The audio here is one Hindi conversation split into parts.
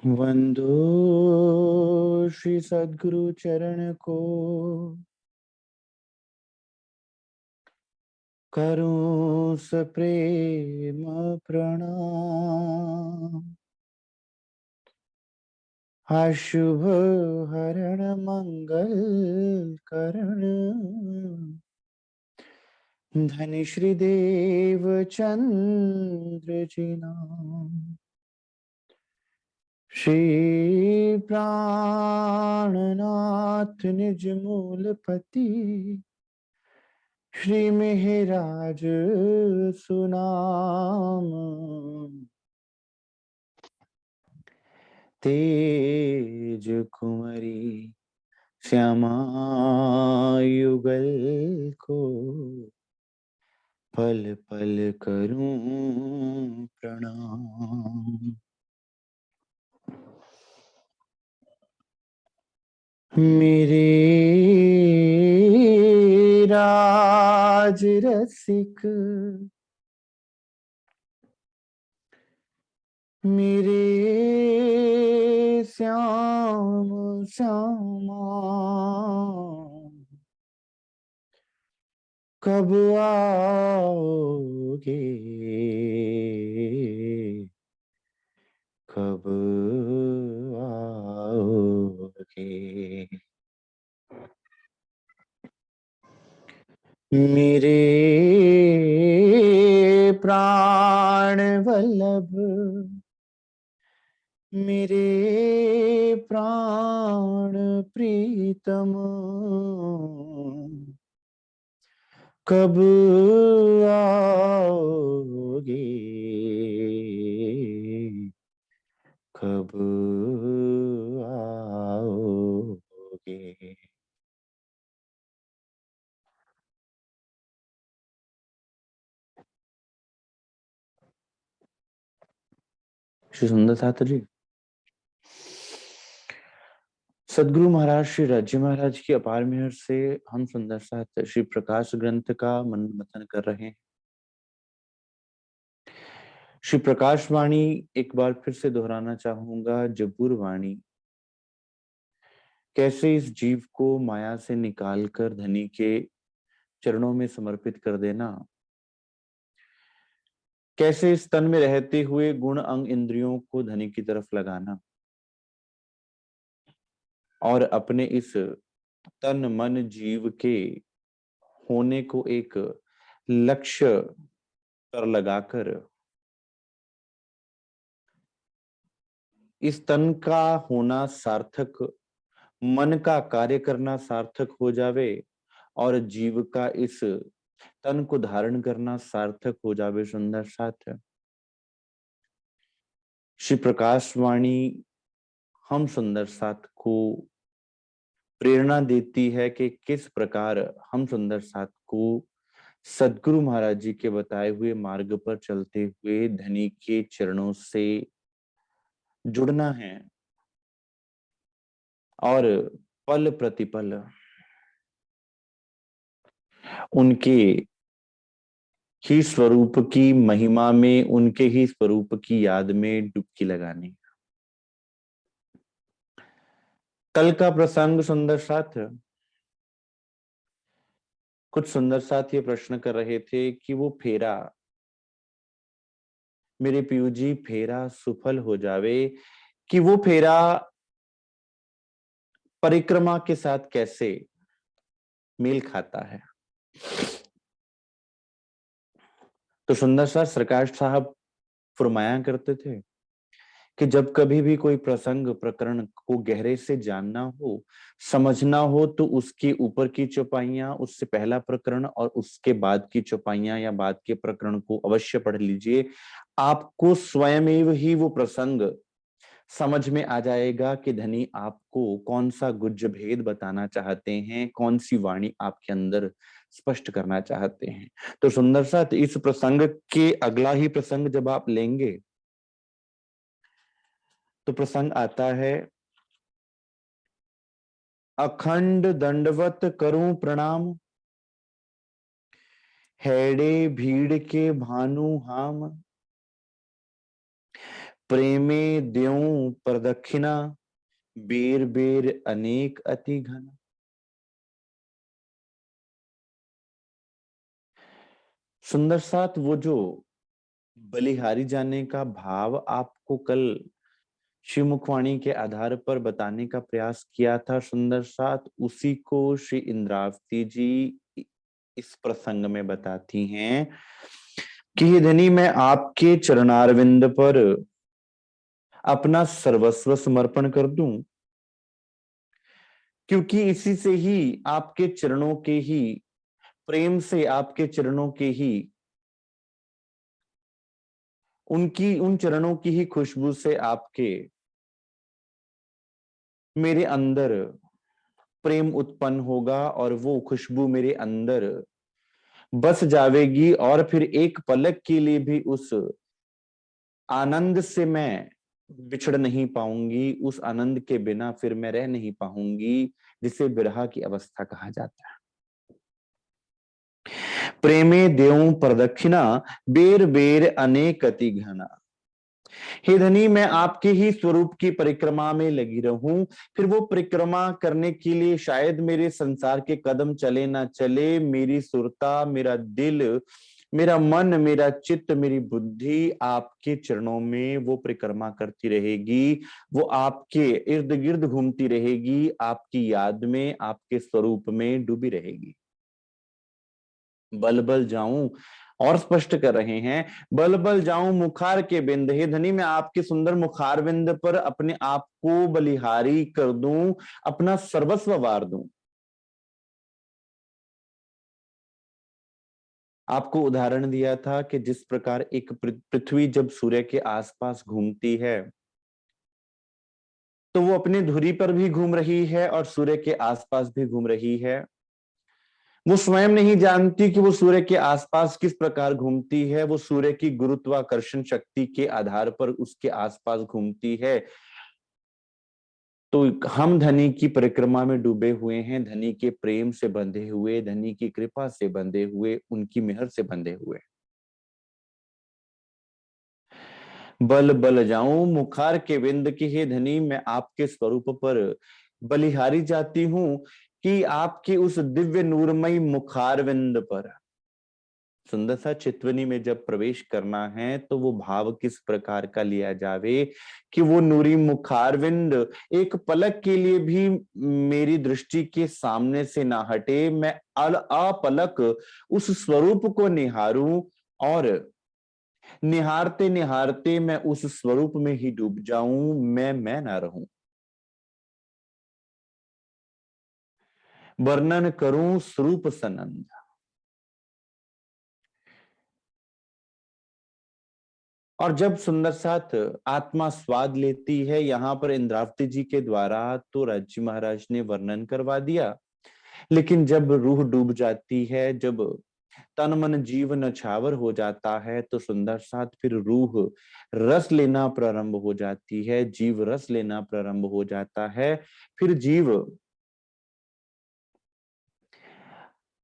वंदो श्री सद्गुरु चरण को, करूं सप्रेम प्रणाम। अशुभ हरण मंगल करण, धन श्री देव चंद्र जी नाम। श्री प्राणनाथ निज मूलपति, श्री मेहराज सुनाम। तेज कुमरी श्यामा युगल को, पल पल करूं प्रणाम। मेरे राज रसिक, मेरे श्याम श्यामा, कब आओगे, कब आओगे। मेरे प्राण वल्लभ, मेरे प्राण प्रीतम, कब आओगे, कब आओगे। श्री सुंदर साथ जी, सदगुरु महाराज श्री राज्य महाराज की अपार मेहर से हम सुंदर साथ श्री प्रकाश ग्रंथ का मनन मंथन कर रहे हैं। श्री प्रकाश वाणी एक बार फिर से दोहराना चाहूंगा, जबूर वाणी कैसे इस जीव को माया से निकालकर धनी के चरणों में समर्पित कर देना, कैसे इस तन में रहते हुए गुण अंग इंद्रियों को धनी की तरफ लगाना और अपने इस तन मन जीव के होने को एक लक्ष्य पर लगाकर इस तन का होना सार्थक, मन का कार्य करना सार्थक हो जावे और जीव का इस तन को धारण करना सार्थक हो जावे। सुंदर साथ श्री प्रकाश वाणी हम सुंदर साथ को प्रेरणा देती है कि किस प्रकार हम सुंदर साथ को सदगुरु महाराज जी के बताए हुए मार्ग पर चलते हुए धनी के चरणों से जुड़ना है और पल प्रतिपल उनके ही स्वरूप की महिमा में, उनके ही स्वरूप की याद में डुबकी लगानी। कल का प्रसंग सुंदर साथ, कुछ सुंदर साथ ये प्रश्न कर रहे थे कि वो फेरा, मेरे पीयू जी फेरा सुफल हो जावे, कि वो फेरा परिक्रमा के साथ कैसे मेल खाता है। तो सुंदर सा सरकार साहब फरमाया करते थे कि जब कभी भी कोई प्रसंग प्रकरण को गहरे से जानना हो, समझना हो, तो उसके ऊपर की चौपाइयां, उससे पहला प्रकरण और उसके बाद की चौपाइयां या बाद के प्रकरण को अवश्य पढ़ लीजिए। आपको स्वयं ही वो प्रसंग समझ में आ जाएगा कि धनी आपको कौन सा गुज्ज भेद बताना चाहते हैं, कौन सी वाणी आपके अंदर स्पष्ट करना चाहते हैं। तो सुंदर साथ इस प्रसंग के अगला ही प्रसंग जब आप लेंगे तो प्रसंग आता है, अखंड दंडवत करूं प्रणाम, हैड़े भीड़ के भानु हाम, प्रेमे द्यों प्रदक्षिणा, बेर बेर अनेक अति घना। सुंदर साथ वो जो बलिहारी जाने का भाव आपको कल शिव मुखवाणी के आधार पर बताने का प्रयास किया था सुंदर साथ, उसी को श्री इंद्रावती जी इस प्रसंग में बताती हैं कि हे धनी, मैं आपके चरणारविंद पर अपना सर्वस्व समर्पण कर दूं, क्योंकि इसी से ही आपके चरणों के ही प्रेम से, आपके चरणों के ही उन चरणों की ही खुशबू से आपके मेरे अंदर प्रेम उत्पन्न होगा और वो खुशबू मेरे अंदर बस जावेगी और फिर एक पलक के लिए भी उस आनंद से मैं बिछड़ नहीं पाऊंगी, उस आनंद के बिना फिर मैं रह नहीं पाऊंगी, जिसे विरह की अवस्था कहा जाता है। प्रेमे देऊं प्रदक्षिणा, बेर बेर अनेक अति घना। हे धनी, मैं आपके ही स्वरूप की परिक्रमा में लगी रहूं, फिर वो परिक्रमा करने के लिए शायद मेरे संसार के कदम चले ना चले, मेरी सुरता, मेरा दिल, मेरा मन, मेरा चित्त, मेरी बुद्धि आपके चरणों में वो परिक्रमा करती रहेगी, वो आपके इर्द गिर्द घूमती रहेगी, आपकी याद में, आपके स्वरूप में डूबी रहेगी। बल बल जाऊं, और स्पष्ट कर रहे हैं, बल बल जाऊं मुखार के बिंद। हे धनी, मैं आपके सुंदर मुखार बिंद पर अपने आप को बलिहारी कर दूं, अपना सर्वस्व वार दूं। आपको उदाहरण दिया था कि जिस प्रकार एक पृथ्वी जब सूर्य के आसपास घूमती है, तो वो अपने धुरी पर भी घूम रही है और सूर्य के आसपास भी घूम रही है। वो स्वयं नहीं जानती कि वो सूर्य के आसपास किस प्रकार घूमती है, वो सूर्य की गुरुत्वाकर्षण शक्ति के आधार पर उसके आसपास घूमती है। तो हम धनी की परिक्रमा में डूबे हुए हैं, धनी के प्रेम से बंधे हुए, धनी की कृपा से बंधे हुए, उनकी मेहर से बंधे हुए। बल बल जाऊं मुखार के विंद की, हे धनी, मैं आपके स्वरूप पर बलिहारी जाती हूं कि आपके उस दिव्य नूरमयी मुखार विंद पर। सुंदर सा चितवनी में जब प्रवेश करना है तो वो भाव किस प्रकार का लिया जावे कि वो नूरी मुखारविंद एक पलक के लिए भी मेरी दृष्टि के सामने से ना हटे, मैं अपलक उस स्वरूप को निहारूं और निहारते निहारते मैं उस स्वरूप में ही डूब जाऊं, मैं ना रहूं। वर्णन करूं स्वरूप सनंद। और जब सुंदर साथ आत्मा स्वाद लेती है, यहां पर इंद्रावती जी के द्वारा तो राज्य महाराज ने वर्णन करवा दिया, लेकिन जब रूह डूब जाती है, जब तन मन जीव नछावर हो जाता है, तो सुंदर साथ फिर रूह रस लेना प्रारंभ हो जाती है, जीव रस लेना प्रारंभ हो जाता है। फिर जीव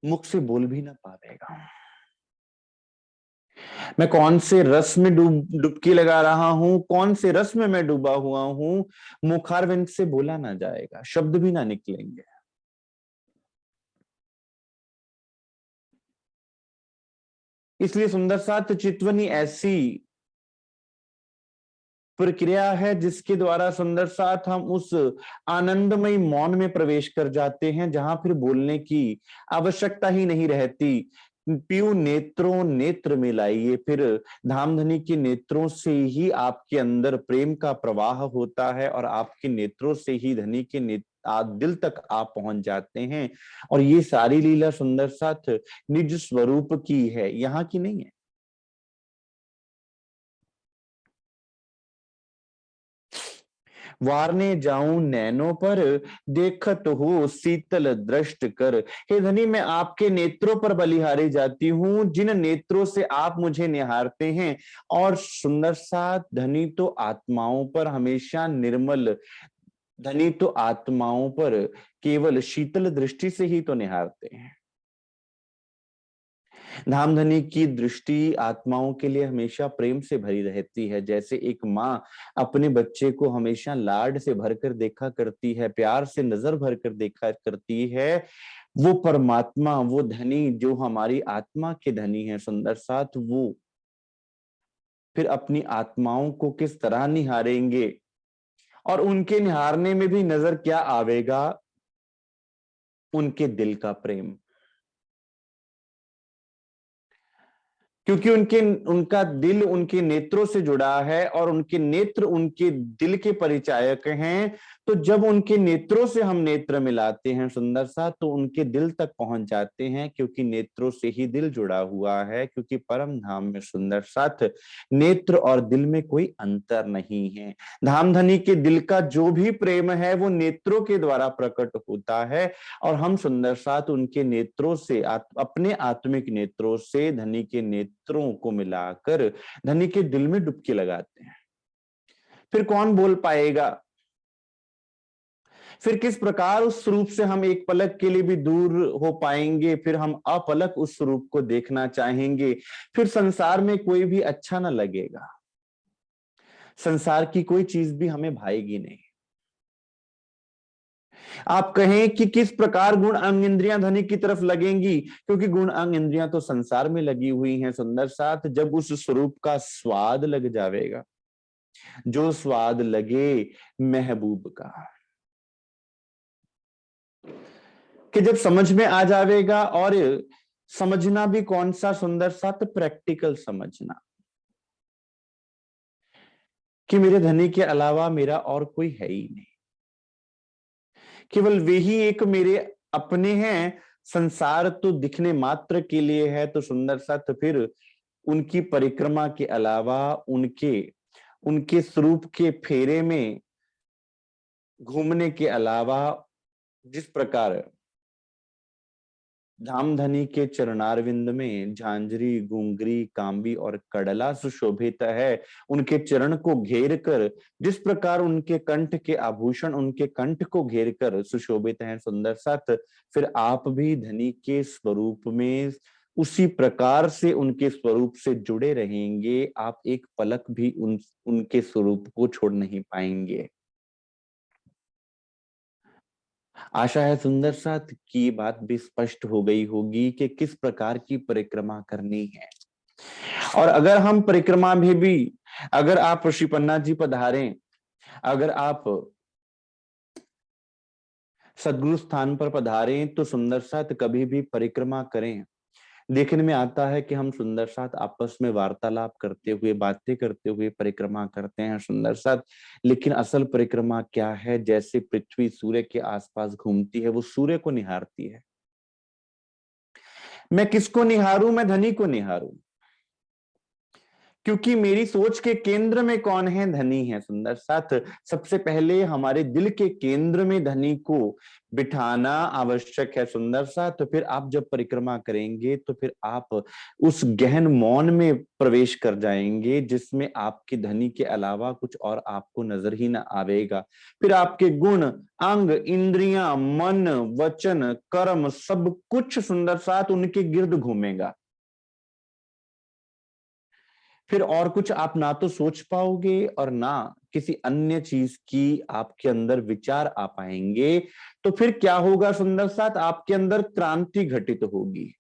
मुख से बोल भी ना पाएगा। मैं कौन से रस में डुबकी लगा रहा हूं, कौन से रस में मैं डूबा हुआ हूं, मुखारविंद से बोला ना जाएगा, शब्द भी ना निकलेंगे। इसलिए सुंदर साथ चितवनी ऐसी प्रक्रिया है जिसके द्वारा सुंदर साथ हम उस आनंदमय मौन में प्रवेश कर जाते हैं, जहां फिर बोलने की आवश्यकता ही नहीं रहती। पीयू नेत्रों नेत्र मिलाइए, फिर धामधनी के नेत्रों से ही आपके अंदर प्रेम का प्रवाह होता है और आपके नेत्रों से ही धनी के दिल तक आप पहुंच जाते हैं। और ये सारी लीला सुंदर साथ निज स्वरूप की है, यहाँ की नहीं है। वारने जाऊं नैनों पर, देखत हो शीतल दृष्ट कर। हे धनी, मैं आपके नेत्रों पर बलिहारी जाती हूं, जिन नेत्रों से आप मुझे निहारते हैं। और सुंदर सा धनी तो आत्माओं पर हमेशा निर्मल, धनी तो आत्माओं पर केवल शीतल दृष्टि से ही तो निहारते हैं। धामधनी की दृष्टि आत्माओं के लिए हमेशा प्रेम से भरी रहती है। जैसे एक माँ अपने बच्चे को हमेशा लाड से भरकर देखा करती है, प्यार से नजर भरकर देखा करती है, वो परमात्मा, वो धनी जो हमारी आत्मा के धनी है सुंदर साथ, वो फिर अपनी आत्माओं को किस तरह निहारेंगे, और उनके निहारने में भी नजर क्या आवेगा, उनके दिल का प्रेम। क्योंकि उनके उनका दिल उनके नेत्रों से जुड़ा है और उनके नेत्र उनके दिल के परिचायक हैं। तो जब उनके नेत्रों से हम नेत्र मिलाते हैं सुंदर सा, तो उनके दिल तक पहुंच जाते हैं, क्योंकि नेत्रों से ही दिल जुड़ा हुआ है। क्योंकि परम धाम में सुंदर साथ नेत्र और दिल में कोई अंतर नहीं है। धामधनी के दिल का जो भी प्रेम है वो नेत्रों के द्वारा प्रकट होता है, और हम सुंदर साथ उनके नेत्रों से अपने आत्मिक नेत्रों से धनी के नेत्रों को मिलाकर धनी के दिल में डुबकी लगाते हैं। फिर कौन बोल पाएगा, फिर किस प्रकार उस स्वरूप से हम एक पलक के लिए भी दूर हो पाएंगे, फिर हम अपलक उस स्वरूप को देखना चाहेंगे। फिर संसार में कोई भी अच्छा ना लगेगा, संसार की कोई चीज भी हमें भाएगी नहीं। आप कहें कि किस प्रकार गुण अंग इंद्रियां धनी की तरफ लगेंगी, क्योंकि गुण अंग इंद्रियां तो संसार में लगी हुई हैं सुंदर साथ। जब उस स्वरूप का स्वाद लग जाएगा, जो स्वाद लगे महबूब का, कि जब समझ में आ जाएगा, और समझना भी कौन सा सुंदर साथ, प्रैक्टिकल समझना, कि मेरे धनी के अलावा मेरा और कोई है ही नहीं, केवल वे ही एक मेरे अपने हैं। संसार तो दिखने मात्र के लिए है। तो सुंदर सा, तो फिर उनकी परिक्रमा के अलावा, उनके उनके स्वरूप के फेरे में घूमने के अलावा, जिस प्रकार धामधनी के चरणारविंद में झांझरी, गुंगरी, कांबी और कडला सुशोभित है, उनके चरण को घेर कर, जिस प्रकार उनके कंठ के आभूषण उनके कंठ को घेर कर सुशोभित हैं सुंदर साथ, फिर आप भी धनी के स्वरूप में उसी प्रकार से उनके स्वरूप से जुड़े रहेंगे। आप एक पलक भी उनके स्वरूप को छोड़ नहीं पाएंगे। आशा है सुंदर साथ की ये बात भी स्पष्ट हो गई होगी कि किस प्रकार की परिक्रमा करनी है। और अगर हम परिक्रमा में भी, अगर आप ऋषि पन्ना जी पधारें, अगर आप सदगुरु स्थान पर पधारें, तो सुंदर साथ कभी भी परिक्रमा करें, देखने में आता है कि हम सुंदर साथ आपस में वार्तालाप करते हुए, बातें करते हुए परिक्रमा करते हैं सुंदर साथ। लेकिन असल परिक्रमा क्या है, जैसे पृथ्वी सूर्य के आसपास घूमती है, वो सूर्य को निहारती है। मैं किसको निहारूं, मैं धनी को निहारूं, क्योंकि मेरी सोच के केंद्र में कौन है, धनी है सुंदर साथ। सबसे पहले हमारे दिल के केंद्र में धनी को बिठाना आवश्यक है सुंदर साथ। तो फिर आप जब परिक्रमा करेंगे, तो फिर आप उस गहन मौन में प्रवेश कर जाएंगे, जिसमें आपके धनी के अलावा कुछ और आपको नजर ही ना आवेगा। फिर आपके गुण, अंग, इंद्रियां, मन, वचन, कर्म, सब कुछ सुंदर साथ उनके गिर्द घूमेगा। फिर और कुछ आप ना तो सोच पाओगे और ना किसी अन्य चीज की आपके अंदर विचार आ पाएंगे। तो फिर क्या होगा सुंदर साथ, आपके अंदर क्रांति घटित होगी।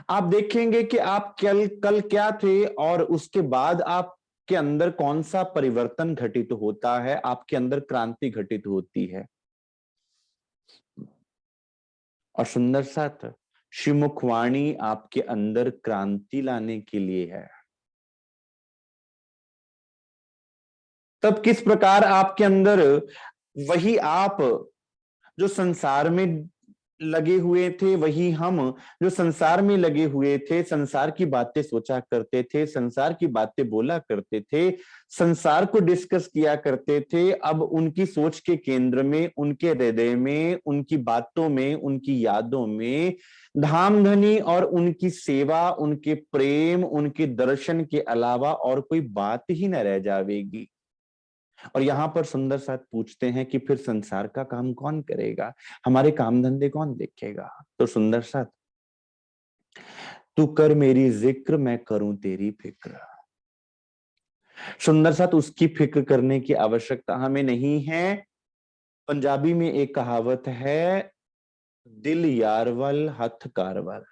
आप देखेंगे कि आप कल कल क्या थे, और उसके बाद आप के अंदर कौन सा परिवर्तन घटित होता है, आपके अंदर क्रांति घटित होती है। और सुंदर साथ श्रीमुखवाणी आपके अंदर क्रांति लाने के लिए है। तब किस प्रकार आपके अंदर वही आप जो संसार में लगे हुए थे, वही हम जो संसार में लगे हुए थे, संसार की बातें सोचा करते थे, संसार की बातें बोला करते थे, संसार को डिस्कस किया करते थे, अब उनकी सोच के केंद्र में, उनके हृदय में, उनकी बातों में, उनकी यादों में धामधनी और उनकी सेवा, उनके प्रेम, उनके दर्शन के अलावा और कोई बात ही न रह जाएगी। और यहां पर सुंदर साथ पूछते हैं कि फिर संसार का काम कौन करेगा, हमारे काम धंधे कौन देखेगा। तो सुंदर साथ तू कर मेरी जिक्र, मैं करूं तेरी फिक्र। सुंदर साथ उसकी फिक्र करने की आवश्यकता हमें नहीं है। पंजाबी में एक कहावत है, दिल यारवल हथ कारवल,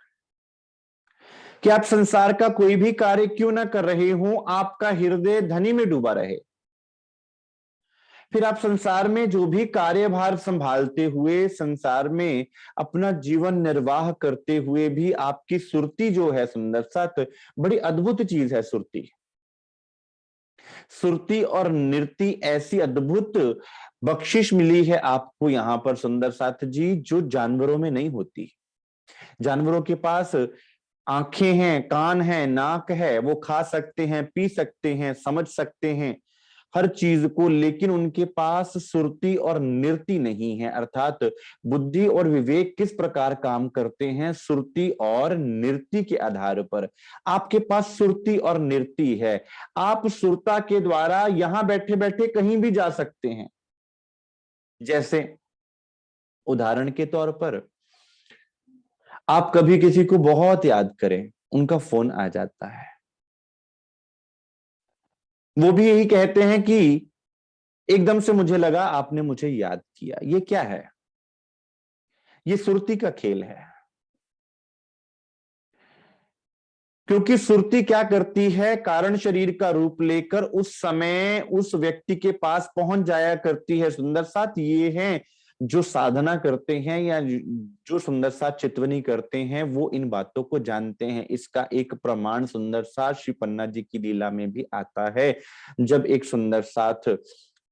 कि आप संसार का कोई भी कार्य क्यों ना कर रहे हो, आपका हृदय धनी में डूबा रहे, फिर आप संसार में जो भी कार्यभार संभालते हुए, संसार में अपना जीवन निर्वाह करते हुए भी आपकी सुरती जो है सुंदर साथ, बड़ी अद्भुत चीज है सुरती। सुरती और नृत्य ऐसी अद्भुत बख्शिश मिली है आपको यहां पर सुंदर साथ जी, जो जानवरों में नहीं होती। जानवरों के पास आंखें हैं, कान है, नाक है, वो खा सकते हैं, पी सकते हैं, समझ सकते हैं हर चीज को, लेकिन उनके पास सुरती और नृत्य नहीं है। अर्थात बुद्धि और विवेक किस प्रकार काम करते हैं, सुरती और नृत्य के आधार पर। आपके पास सुरती और नृत्य है, आप सुरता के द्वारा यहां बैठे बैठे कहीं भी जा सकते हैं। जैसे उदाहरण के तौर पर, आप कभी किसी को बहुत याद करें, उनका फोन आ जाता है, वो भी यही कहते हैं कि एकदम से मुझे लगा आपने मुझे याद किया। ये क्या है? ये सुरती का खेल है। क्योंकि सुरती क्या करती है, कारण शरीर का रूप लेकर उस समय उस व्यक्ति के पास पहुंच जाया करती है। सुंदर साथ ये है जो साधना करते हैं या जो सुंदर साथ चितवनी करते हैं, वो इन बातों को जानते हैं। इसका एक प्रमाण सुंदर साथ श्री पन्ना जी की लीला में भी आता है। जब एक सुंदर साथ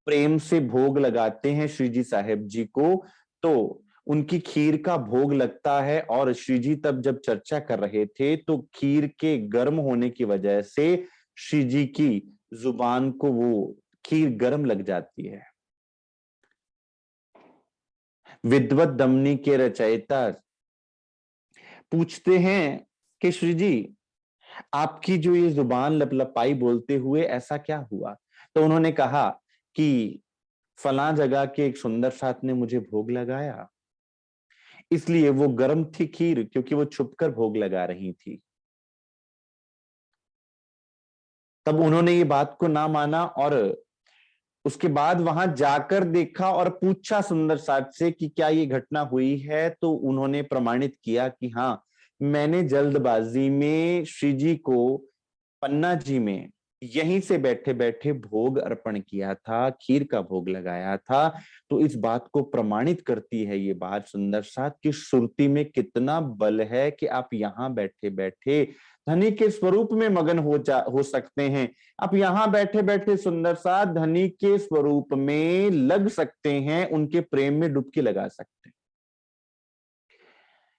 प्रेम से भोग लगाते हैं श्री जी साहेब जी को, तो उनकी खीर का भोग लगता है, और श्री जी तब जब चर्चा कर रहे थे तो खीर के गर्म होने की वजह से श्री जी की जुबान को वो खीर गर्म लग जाती है। विद्वत दमनी के रचयिता पूछते हैं कि श्री जी, आपकी जो ये जुबान लपलपाई बोलते हुए ऐसा क्या हुआ? तो उन्होंने कहा कि फला जगह के एक सुंदर साथ ने मुझे भोग लगाया, इसलिए वो गर्म थी खीर, क्योंकि वो छुपकर भोग लगा रही थी। तब उन्होंने ये बात को ना माना, और उसके बाद वहां जाकर देखा और पूछा सुंदर साथ से कि क्या ये घटना हुई है। तो उन्होंने प्रमाणित किया कि हाँ, मैंने जल्दबाजी में श्री जी को पन्ना जी में यहीं से बैठे बैठे भोग अर्पण किया था, खीर का भोग लगाया था। तो इस बात को प्रमाणित करती है ये बात सुंदर साथ कि सुरती में कितना बल है, कि आप यहाँ बैठे बैठे धनी के स्वरूप में मगन हो सकते हैं। आप यहाँ बैठे बैठे सुंदर साथ धनी के स्वरूप में लग सकते हैं, उनके प्रेम में डुबकी लगा सकते हैं।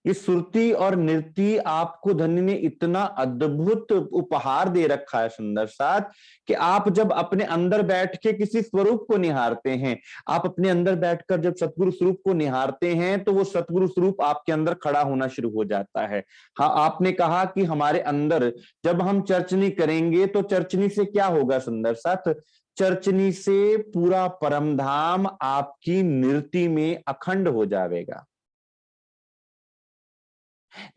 ये सुरती और नृत्य आपको धनी ने इतना अद्भुत उपहार दे रखा है सुंदर साथ, कि आप जब अपने अंदर बैठ के किसी स्वरूप को निहारते हैं, आप अपने अंदर बैठकर जब सतगुरु स्वरूप को निहारते हैं, तो वो सतगुरु स्वरूप आपके अंदर खड़ा होना शुरू हो जाता है। हाँ, आपने कहा कि हमारे अंदर जब हम चर्चनी करेंगे तो चर्चनी से क्या होगा सुंदर साथ? चर्चनी से पूरा परम धाम आपकी नृत्य में अखंड हो जाएगा।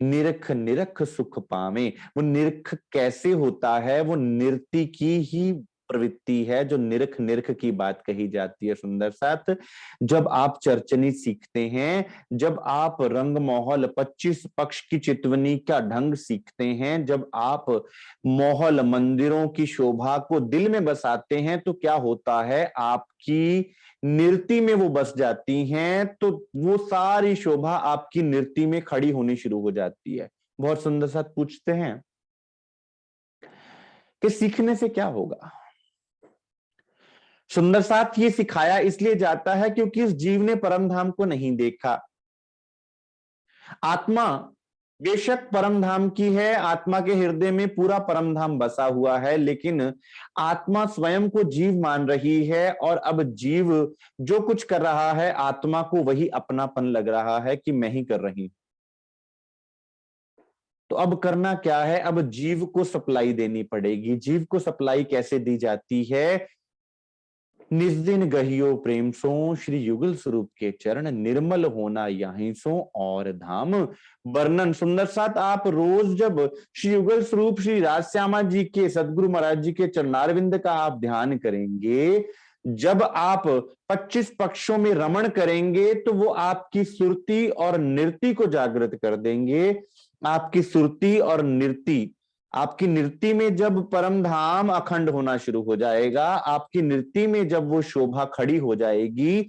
निरख निरख सुख पावे, वो निरख कैसे होता है? वो नृत्य की ही प्रवृत्ति है जो निरख निरख की बात कही जाती है सुंदर साथ। जब आप चर्चनी सीखते हैं, जब आप रंग मोहल 25 पक्ष की चितवनी का ढंग सीखते हैं, जब आप मोहल मंदिरों की शोभा को दिल में बसाते हैं, तो क्या होता है, आपकी नृत्य में वो बस जाती हैं, तो वो सारी शोभा आपकी नृत्य में खड़ी होनी शुरू हो जाती है। बहुत सुंदर साथ पूछते हैं कि सीखने से क्या होगा? सुंदर साथ ये सिखाया इसलिए जाता है क्योंकि इस जीव ने परम धाम को नहीं देखा। आत्मा बेशक परम धाम की है, आत्मा के हृदय में पूरा परम धाम बसा हुआ है, लेकिन आत्मा स्वयं को जीव मान रही है, और अब जीव जो कुछ कर रहा है, आत्मा को वही अपनापन लग रहा है कि मैं ही कर रही हूं। तो अब करना क्या है? अब जीव को सप्लाई देनी पड़ेगी। जीव को सप्लाई कैसे दी जाती है? निज दिन गहियो प्रेम सो, श्री युगल स्वरूप के चरण, निर्मल होना यहीं सो और धाम वर्णन। सुंदर साथ आप रोज जब श्री युगल स्वरूप श्री राजश्यामा जी के, सदगुरु महाराज जी के चरणारविंद का आप ध्यान करेंगे, जब आप 25 पक्षों में रमण करेंगे तो वो आपकी सुरति और नृत्य को जागृत कर देंगे। आपकी सुरति और नृत्य, आपकी नृत्य में जब परम धाम अखंड होना शुरू हो जाएगा, आपकी नृत्य में जब वो शोभा खड़ी हो जाएगी,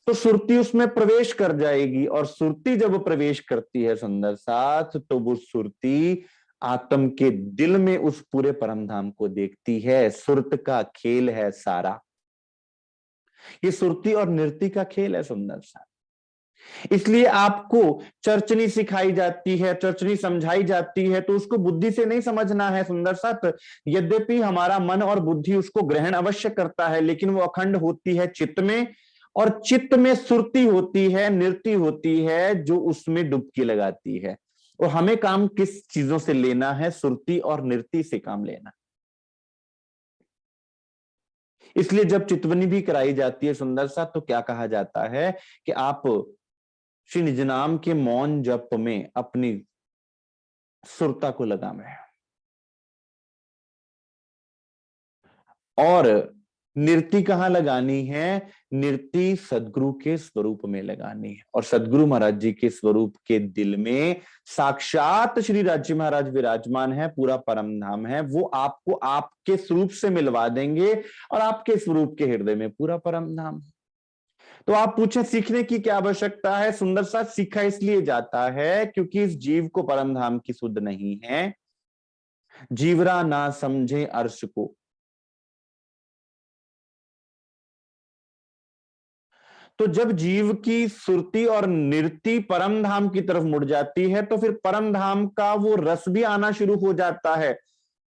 तो सुरती उसमें प्रवेश कर जाएगी। और सुरती जब प्रवेश करती है सुंदर साथ, तो वो सुरती आत्म के दिल में उस पूरे परम धाम को देखती है। सुरत का खेल है सारा, ये सुरती और नृत्य का खेल है सुंदर सा। इसलिए आपको चर्चनी सिखाई जाती है, चर्चनी समझाई जाती है, तो उसको बुद्धि से नहीं समझना है सुंदर साथ। यद्यपि हमारा मन और बुद्धि उसको ग्रहण अवश्य करता है, लेकिन वो अखंड होती है चित्त में, और चित्त में सुरती होती है, नृत्य होती है, जो उसमें डुबकी लगाती है। और हमें काम किस चीजों से लेना है? सुरती और नृत्य से काम लेना। इसलिए जब चितवनी भी कराई जाती है सुंदर सा, तो क्या कहा जाता है कि आप श्री निज नाम के मौन जप में अपनी सुरता को लगावें, और नृत्य कहां लगानी है? नृत्य सदगुरु के स्वरूप में लगानी है। और सदगुरु महाराज जी के स्वरूप के दिल में साक्षात श्री राज्य महाराज विराजमान है, पूरा परम धाम है। वो आपको आपके स्वरूप से मिलवा देंगे, और आपके स्वरूप के हृदय में पूरा परम धाम है। तो आप पूछें सीखने की क्या आवश्यकता है? सुंदर सा सीखा इसलिए जाता है क्योंकि इस जीव को परम धाम की सुध नहीं है। जीवरा ना समझे अर्श को, तो जब जीव की सुरती और नृत्य परम धाम की तरफ मुड़ जाती है, तो फिर परम धाम का वो रस भी आना शुरू हो जाता है।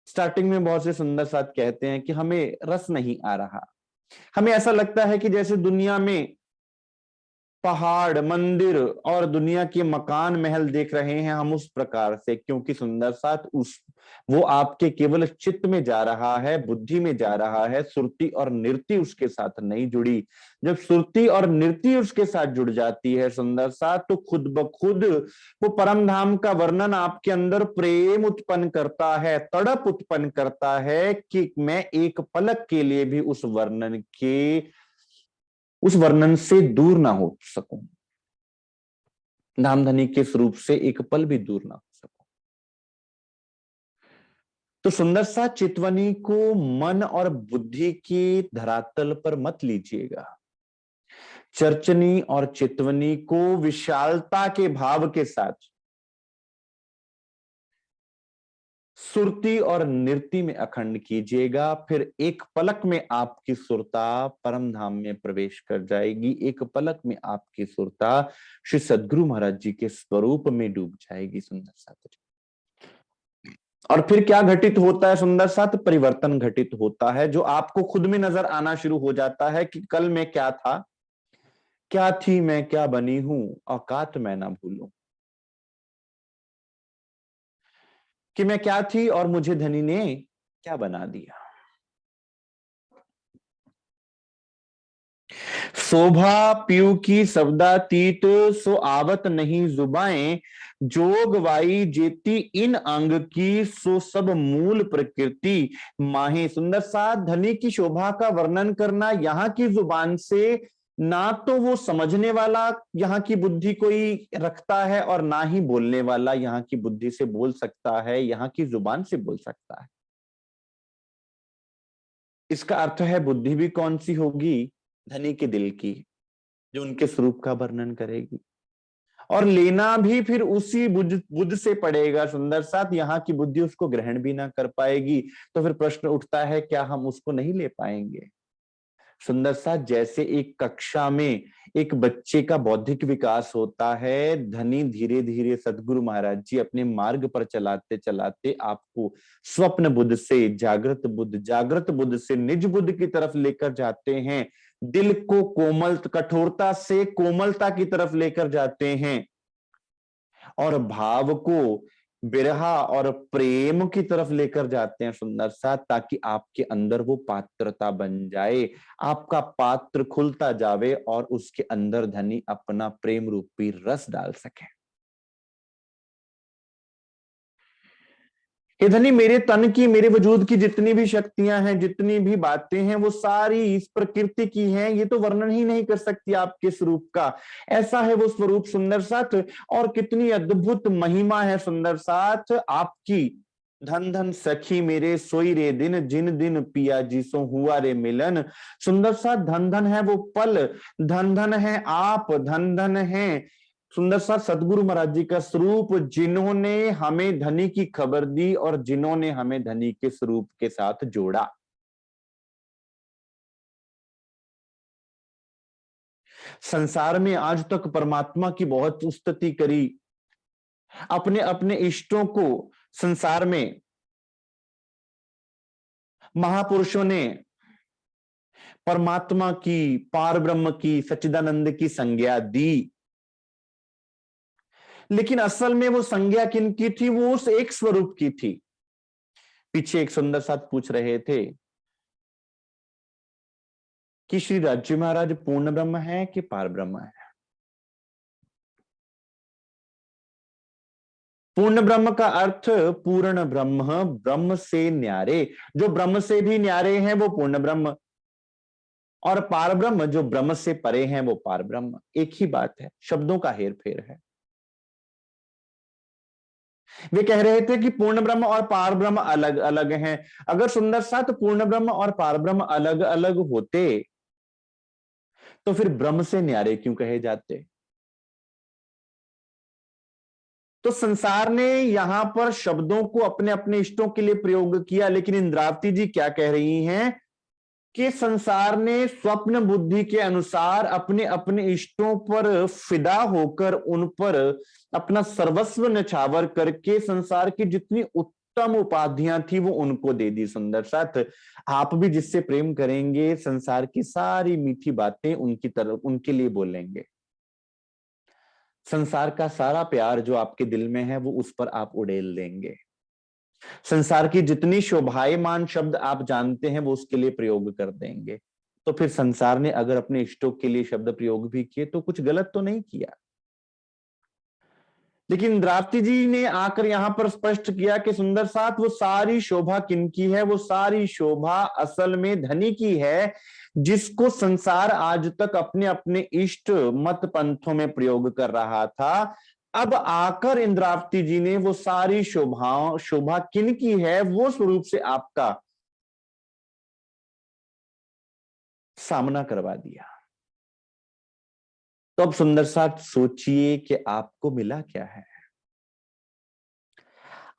स्टार्टिंग में बहुत से सुंदर साथ कहते हैं कि हमें रस नहीं आ रहा, हमें ऐसा लगता है कि जैसे दुनिया में पहाड़, मंदिर और दुनिया के मकान महल देख रहे हैं हम, उस प्रकार से। क्योंकि सुंदर साथ वो आपके केवल चित्त में जा रहा है, बुद्धि में जा रहा है, सुरती और नृत्य उसके साथ नहीं जुड़ी। जब सुरती और नृत्य उसके साथ जुड़ जाती है सुंदर साथ, तो खुद ब खुद वो परम धाम का वर्णन आपके अंदर प्रेम उत्पन्न करता है, तड़प उत्पन्न करता है कि मैं एक पलक के लिए भी उस वर्णन से दूर ना हो सकूं, धाम धनी के स्वरूप से एक पल भी दूर ना हो सकूं। तो सुंदर सा चितवनी को मन और बुद्धि की धरातल पर मत लीजिएगा। चर्चनी और चितवनी को विशालता के भाव के साथ सुरती और नृत्य में अखंड कीजिएगा। फिर एक पलक में आपकी सुरता परम धाम में प्रवेश कर जाएगी, एक पलक में आपकी सुरता श्री सदगुरु महाराज जी के स्वरूप में डूब जाएगी सुंदर साथ। और फिर क्या घटित होता है सुंदर साथ? परिवर्तन घटित होता है, जो आपको खुद में नजर आना शुरू हो जाता है कि कल मैं क्या था, क्या थी मैं, क्या बनी हूं, औकात मैं ना भूलूं। कि मैं क्या थी और मुझे धनी ने क्या बना दिया। शोभा पीयू की शब्दातीत, सो आवत नहीं जुबाएं, जोग वाई जेती इन अंग की, सो सब मूल प्रकृति माहे। सुंदर सा धनी की शोभा का वर्णन करना यहाँ की जुबान से, ना तो वो समझने वाला यहाँ की बुद्धि कोई रखता है, और ना ही बोलने वाला यहाँ की बुद्धि से बोल सकता है, यहाँ की जुबान से बोल सकता है। इसका अर्थ है बुद्धि भी कौन सी होगी? धनी के दिल की, जो उनके स्वरूप का वर्णन करेगी। और लेना भी फिर उसी बुद्ध से पड़ेगा सुंदर साथ, यहाँ की बुद्धि उसको ग्रहण भी ना कर पाएगी। तो फिर प्रश्न उठता है, क्या हम उसको नहीं ले पाएंगे? सुंदर साथ जैसे एक कक्षा में एक बच्चे का बौद्धिक विकास होता है, धनी धीरे धीरे सदगुरु महाराज जी अपने मार्ग पर चलाते चलाते आपको स्वप्न बुद्ध से जागृत बुद्ध, जागृत बुद्ध से निज बुद्ध की तरफ लेकर जाते हैं। दिल को कोमल, कठोरता से कोमलता की तरफ लेकर जाते हैं, और भाव को बिरहा और प्रेम की तरफ लेकर जाते हैं सुंदर सा, ताकि आपके अंदर वो पात्रता बन जाए, आपका पात्र खुलता जावे और उसके अंदर धनी अपना प्रेम रूपी रस डाल सके। हे धनी, मेरे तन की, मेरे वजूद की जितनी भी शक्तियां हैं, जितनी भी बातें हैं, वो सारी इस प्रकृति की हैं। ये तो वर्णन ही नहीं कर सकती आपके स्वरूप का। ऐसा है वो स्वरूप सुंदर साथ, और कितनी अद्भुत महिमा है सुंदर साथ आपकी। धन धन सखी मेरे सोई रे दिन, जिन दिन पिया जी सो हुआ रे मिलन। सुंदर साथ धन धन है वो पल, धन धन है आप, धन धन है सुंदर सा सदगुरु महाराज जी का स्वरूप, जिन्होंने हमें धनी की खबर दी और जिन्होंने हमें धनी के स्वरूप के साथ जोड़ा। संसार में आज तक परमात्मा की बहुत स्तुति करी, अपने अपने इष्टों को संसार में महापुरुषों ने परमात्मा की, पार ब्रह्म की, सच्चिदानंद की संज्ञा दी। लेकिन असल में वो संज्ञा किनकी थी? वो उस एक स्वरूप की थी। पीछे एक सुंदर साथ पूछ रहे थे कि श्री राज्य महाराज पूर्ण ब्रह्म है कि पार ब्रह्म है? पूर्ण ब्रह्म का अर्थ पूर्ण ब्रह्म, ब्रह्म से न्यारे। जो ब्रह्म से भी न्यारे हैं वो पूर्ण ब्रह्म, और पार ब्रह्म जो ब्रह्म से परे हैं वो पार ब्रह्म। एक ही बात है, शब्दों का हेर फेर है। वे कह रहे थे कि पूर्ण ब्रह्म और पार ब्रह्म अलग अलग हैं। अगर सुंदर सा तो पूर्ण ब्रह्म और पार ब्रह्म अलग अलग होते तो फिर ब्रह्म से न्यारे क्यों कहे जाते? तो संसार ने यहां पर शब्दों को अपने अपने इष्टों के लिए प्रयोग किया, लेकिन इंद्रावती जी क्या कह रही हैं कि संसार ने स्वप्न बुद्धि के अनुसार अपने अपने इष्टों पर फिदा होकर उन पर अपना सर्वस्व न्यौछावर करके संसार की जितनी उत्तम उपाधियां थी वो उनको दे दी। सुंदर साथ आप भी जिससे प्रेम करेंगे, संसार की सारी मीठी बातें उनकी तरफ, उनके लिए बोलेंगे। संसार का सारा प्यार जो आपके दिल में है वो उस पर आप उड़ेल देंगे। संसार की जितनी शोभायमान शब्द आप जानते हैं वो उसके लिए प्रयोग कर देंगे। तो फिर संसार ने अगर अपने इष्टों के लिए शब्द प्रयोग भी किए तो कुछ गलत तो नहीं किया। लेकिन इंद्रावती जी ने आकर यहां पर स्पष्ट किया कि सुंदर साथ वो सारी शोभा किनकी है? वो सारी शोभा असल में धनी की है, जिसको संसार आज तक अपने अपने इष्ट मत पंथों में प्रयोग कर रहा था। अब आकर इंद्रावती जी ने वो सारी शोभा किनकी है वो स्वरूप से आपका सामना करवा दिया। तो अब सुंदर साथ सोचिए कि आपको मिला क्या है।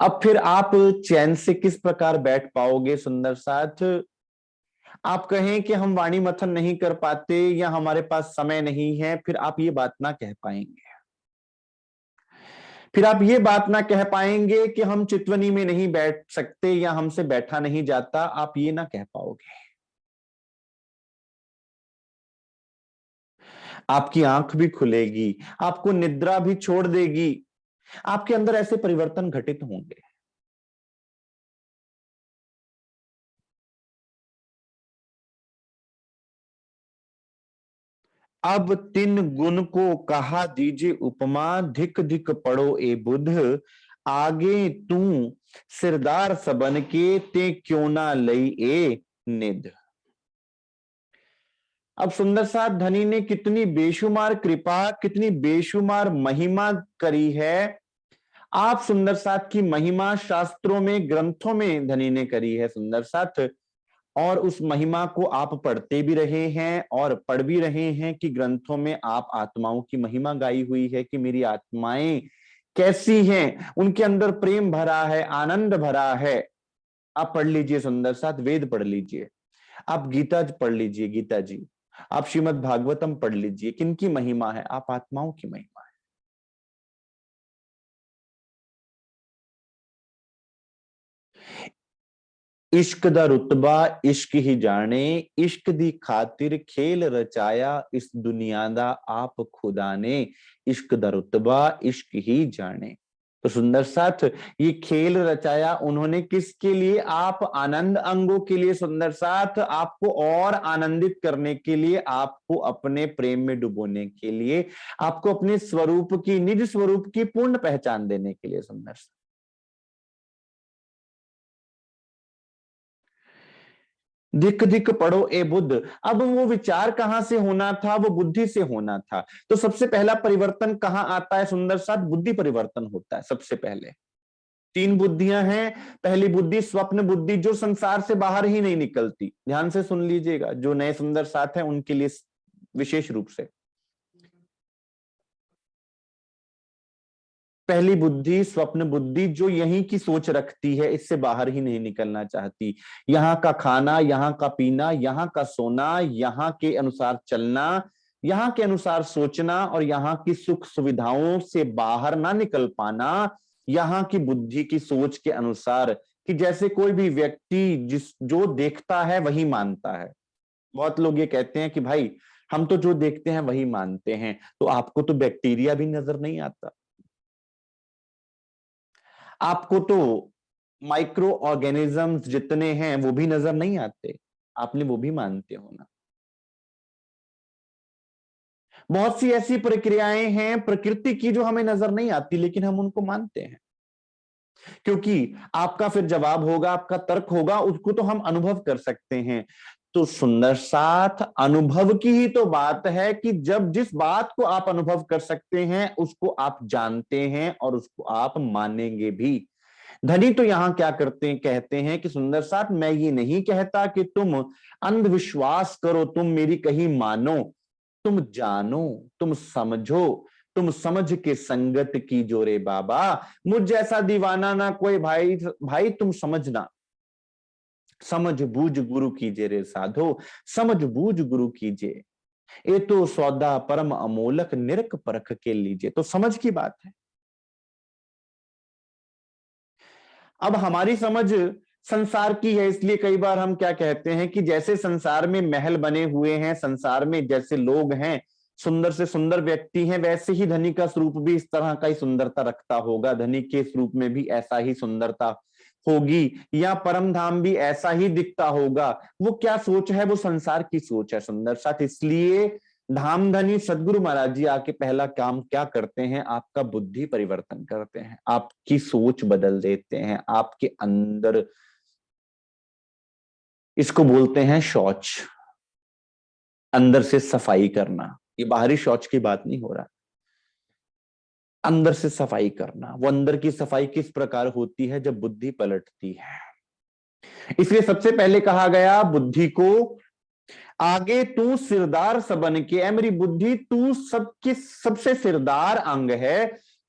अब फिर आप चैन से किस प्रकार बैठ पाओगे सुंदर साथ? आप कहें कि हम वाणी मथन नहीं कर पाते या हमारे पास समय नहीं है, फिर आप ये बात ना कह पाएंगे। फिर आप ये बात ना कह पाएंगे कि हम चितवनी में नहीं बैठ सकते या हमसे बैठा नहीं जाता, आप ये ना कह पाओगे। आपकी आंख भी खुलेगी, आपको निद्रा भी छोड़ देगी, आपके अंदर ऐसे परिवर्तन घटित होंगे। अब तिन गुण को कहा दीजिए उपमा, धिक धिक पड़ो ए बुध, आगे तू सिरदार सबन के ते क्यों ना लई ए निध। अब सुंदर साथ धनी ने कितनी बेशुमार कृपा, कितनी बेशुमार महिमा करी है। आप सुंदर साथ की महिमा शास्त्रों में, ग्रंथों में धनी ने करी है सुंदर साथ, और उस महिमा को आप पढ़ते भी रहे हैं और पढ़ भी रहे हैं कि ग्रंथों में आप आत्माओं की महिमा गाई हुई है कि मेरी आत्माएं कैसी हैं, उनके अंदर प्रेम भरा है, आनंद भरा है। आप पढ़ लीजिए सुंदर साथ, वेद पढ़ लीजिए, आप गीता पढ़ लीजिए, गीता जी, आप श्रीमद् भागवतम पढ़ लीजिए। किनकी महिमा है? आप आत्माओं की महिमा है। इश्क दा रुतबा इश्क ही जाने, इश्क दी खातिर खेल रचाया इस दुनिया दा आप खुदा ने, इश्क दा रुतबा इश्क ही जाने। तो सुंदर साथ ये खेल रचाया उन्होंने किसके लिए? आप आनंद अंगों के लिए सुंदर साथ, आपको और आनंदित करने के लिए, आपको अपने प्रेम में डुबोने के लिए, आपको अपने स्वरूप की, निज स्वरूप की पूर्ण पहचान देने के लिए सुंदर साथ। धिक धिक पढ़ो ए बुद्ध। अब वो विचार कहां से होना था? वो बुद्धि से होना था। तो सबसे पहला परिवर्तन कहां आता है सुंदर साथ? बुद्धि परिवर्तन होता है सबसे पहले। तीन बुद्धियां हैं। पहली बुद्धि स्वप्न बुद्धि, जो संसार से बाहर ही नहीं निकलती। ध्यान से सुन लीजिएगा, जो नए सुंदर साथ हैं उनके लिए विशेष रूप से। पहली बुद्धि स्वप्न बुद्धि, जो यहीं की सोच रखती है, इससे बाहर ही नहीं निकलना चाहती। यहाँ का खाना, यहाँ का पीना, यहाँ का सोना, यहाँ के अनुसार चलना, यहाँ के अनुसार सोचना और यहाँ की सुख सुविधाओं से बाहर ना निकल पाना, यहाँ की बुद्धि की सोच के अनुसार, कि जैसे कोई भी व्यक्ति जिस जो देखता है वही मानता है। बहुत लोग ये कहते हैं कि भाई हम तो जो देखते हैं वही मानते हैं। तो आपको तो बैक्टीरिया भी नजर नहीं आता, आपको तो माइक्रो ऑर्गेनिजम्स जितने हैं वो भी नजर नहीं आते, आपने वो भी मानते हो ना। बहुत सी ऐसी प्रक्रियाएं हैं प्रकृति की जो हमें नजर नहीं आती, लेकिन हम उनको मानते हैं। क्योंकि आपका फिर जवाब होगा, आपका तर्क होगा, उसको तो हम अनुभव कर सकते हैं। तो सुंदर साथ अनुभव की ही तो बात है कि जब जिस बात को आप अनुभव कर सकते हैं उसको आप जानते हैं और उसको आप मानेंगे भी। धनी तो यहां क्या करते हैं? कहते हैं कि सुंदर साथ, मैं ये नहीं कहता कि तुम अंधविश्वास करो, तुम मेरी कहीं मानो, तुम जानो, तुम समझो, तुम समझ के संगत की जोरे बाबा। मुझ जैसा दीवाना ना कोई भाई, भाई तुम समझना, समझ बूझ गुरु कीजिए रे साधो, समझ बूझ गुरु कीजिए, ये तो सौदा परम अमोलक, निरख परख के लीजिए। तो समझ की बात है। अब हमारी समझ संसार की है, इसलिए कई बार हम क्या कहते हैं कि जैसे संसार में महल बने हुए हैं, संसार में जैसे लोग हैं, सुंदर से सुंदर व्यक्ति हैं, वैसे ही धनी का स्वरूप भी इस तरह का ही सुंदरता रखता होगा, धनी के स्वरूप में भी ऐसा ही सुंदरता होगी, या परम धाम भी ऐसा ही दिखता होगा। वो क्या सोच है? वो संसार की सोच है सुंदर साथ। इसलिए धामधनी सदगुरु महाराज जी आके पहला काम क्या करते हैं? आपका बुद्धि परिवर्तन करते हैं, आपकी सोच बदल देते हैं, आपके अंदर, इसको बोलते हैं शौच, अंदर से सफाई करना। ये बाहरी शौच की बात नहीं हो रहा, अंदर से सफाई करना। वो अंदर की सफाई किस प्रकार होती है? जब बुद्धि पलटती है। इसलिए सबसे पहले कहा गया बुद्धि को, आगे तू सिरदार सबन के, ऐ मेरी बुद्धि तू सबके सबसे सिरदार अंग है।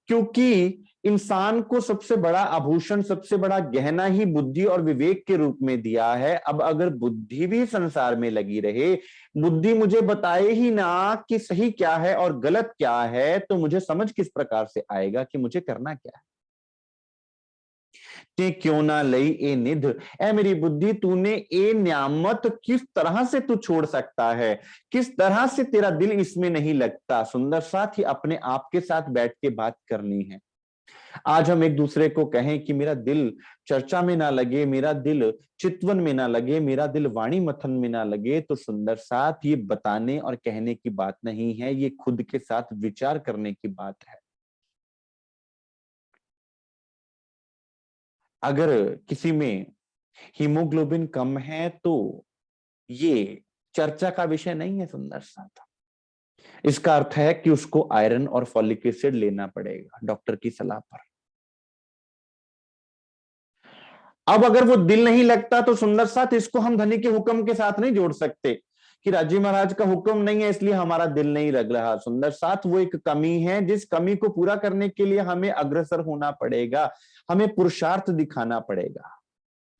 क्योंकि इंसान को सबसे बड़ा आभूषण, सबसे बड़ा गहना ही बुद्धि और विवेक के रूप में दिया है। अब अगर बुद्धि भी संसार में लगी रहे, बुद्धि मुझे बताए ही ना कि सही क्या है और गलत क्या है, तो मुझे समझ किस प्रकार से आएगा कि मुझे करना क्या है? ते क्यों ना लई ए निध, ऐ मेरी बुद्धि तूने ए न्यामत किस तरह से तू छोड़ सकता है? किस तरह से तेरा दिल इसमें नहीं लगता? सुंदर साथ ही अपने आप के साथ बैठ के बात करनी है। आज हम एक दूसरे को कहें कि मेरा दिल चर्चा में ना लगे, मेरा दिल चितवन में ना लगे, मेरा दिल वाणी मथन में ना लगे, तो सुंदर साथ ये बताने और कहने की बात नहीं है, ये खुद के साथ विचार करने की बात है। अगर किसी में हीमोग्लोबिन कम है तो ये चर्चा का विषय नहीं है सुंदर साथ। इसका अर्थ है कि उसको आयरन और फॉलिक एसिड लेना पड़ेगा डॉक्टर की सलाह पर। अब अगर वो दिल नहीं लगता तो सुंदर साथ इसको हम धनी के हुक्म के साथ नहीं जोड़ सकते कि राजी महाराज का हुक्म नहीं है इसलिए हमारा दिल नहीं लग रहा। सुंदर साथ वो एक कमी है, जिस कमी को पूरा करने के लिए हमें अग्रसर होना पड़ेगा, हमें पुरुषार्थ दिखाना पड़ेगा,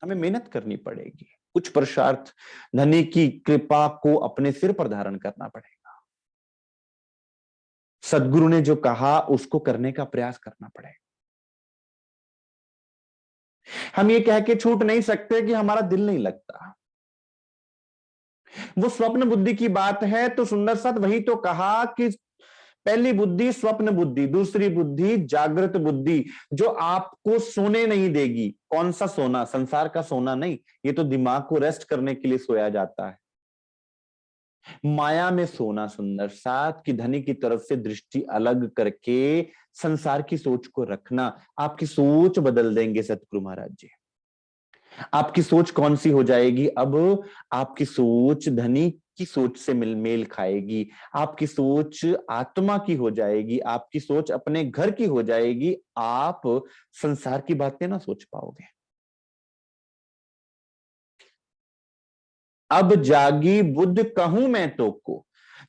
हमें मेहनत करनी पड़ेगी। कुछ पुरुषार्थ, धनी की कृपा को अपने सिर पर धारण करना पड़ेगा, सदगुरु ने जो कहा उसको करने का प्रयास करना पड़ेगा। हम ये कह के छूट नहीं सकते कि हमारा दिल नहीं लगता। वो स्वप्न बुद्धि की बात है। तो सुंदर साथ वही तो कहा कि पहली बुद्धि स्वप्न बुद्धि, दूसरी बुद्धि जागृत बुद्धि, जो आपको सोने नहीं देगी। कौन सा सोना? संसार का सोना नहीं, ये तो दिमाग को रेस्ट करने के लिए सोया जाता है। माया में सोना सुंदर साथ की धनी की तरफ से दृष्टि अलग करके संसार की सोच को रखना, आपकी सोच बदल देंगे सतगुरु महाराज जी। आपकी सोच कौन सी हो जाएगी? अब आपकी सोच धनी की सोच से मेल खाएगी, आपकी सोच आत्मा की हो जाएगी, आपकी सोच अपने घर की हो जाएगी। आप संसार की बातें ना सोच पाओगे। अब जागी बुद्ध कहूं मैं तो को।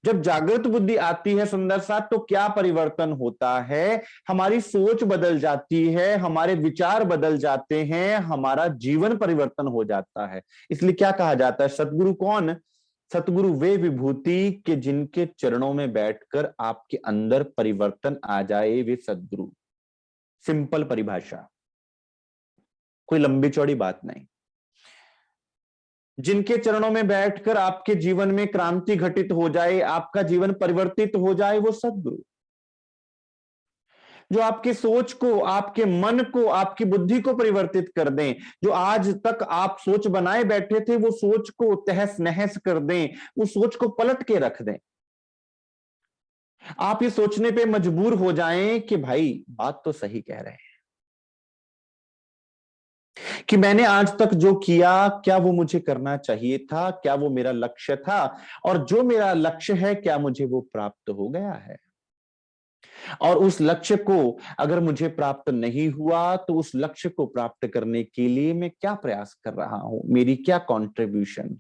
जब जागृत बुद्धि आती है सुंदर साथ, तो क्या परिवर्तन होता है? हमारी सोच बदल जाती है, हमारे विचार बदल जाते हैं, हमारा जीवन परिवर्तन हो जाता है। इसलिए क्या कहा जाता है? सतगुरु कौन? सतगुरु वे विभूति के जिनके चरणों में बैठकर आपके अंदर परिवर्तन आ जाए, वे सतगुरु। सिंपल परिभाषा, कोई लंबी चौड़ी बात नहीं। जिनके चरणों में बैठकर आपके जीवन में क्रांति घटित हो जाए, आपका जीवन परिवर्तित हो जाए, वो सद्गुरु। जो आपकी सोच को, आपके मन को, आपकी बुद्धि को परिवर्तित कर दें। जो आज तक आप सोच बनाए बैठे थे, वो सोच को तहस नहस कर दें, उस सोच को पलट के रख दें। आप ये सोचने पे मजबूर हो जाएं कि भाई बात तो सही कह रहे हैं, कि मैंने आज तक जो किया, क्या वो मुझे करना चाहिए था? क्या वो मेरा लक्ष्य था? और जो मेरा लक्ष्य है, क्या मुझे वो प्राप्त हो गया है? और उस लक्ष्य को अगर मुझे प्राप्त नहीं हुआ, तो उस लक्ष्य को प्राप्त करने के लिए मैं क्या प्रयास कर रहा हूं? मेरी क्या कॉन्ट्रीब्यूशन?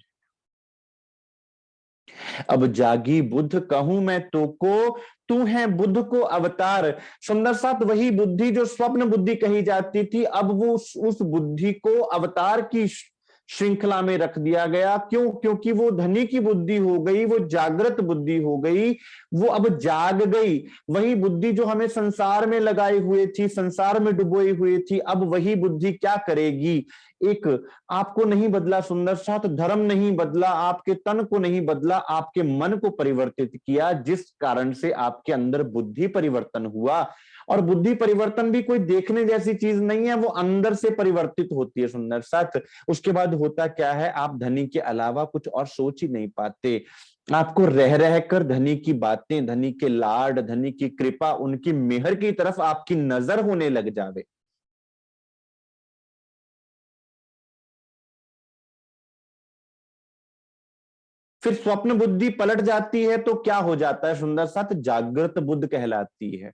अब जागी बुद्ध कहूं मैं तो को, तू है बुद्ध को अवतार। सुंदर साथ वही बुद्धि जो स्वप्न बुद्धि कही जाती थी, अब वो उस बुद्धि को अवतार की श्रृंखला में रख दिया गया। क्यों? क्योंकि वो धनी की बुद्धि हो गई, वो जागृत बुद्धि हो गई, वो अब जाग गई। वही बुद्धि जो हमें संसार में लगाई हुई थी, संसार में डुबोई हुई थी, अब वही बुद्धि क्या करेगी? एक आपको नहीं बदला सुंदर साथ, धर्म नहीं बदला, आपके तन को नहीं बदला, आपके मन को परिवर्तित किया, जिस कारण से आपके अंदर बुद्धि परिवर्तन हुआ। और बुद्धि परिवर्तन भी कोई देखने जैसी चीज नहीं है, वो अंदर से परिवर्तित होती है सुंदर साथ। उसके बाद होता क्या है? आप धनी के अलावा कुछ और सोच ही नहीं पाते। आपको रह रह कर धनी की बातें, धनी के लाड, धनी की कृपा, उनकी मेहर की तरफ आपकी नजर होने लग जावे। फिर स्वप्न बुद्धि पलट जाती है, तो क्या हो जाता है सुंदर साथ? जागृत बुद्ध कहलाती है।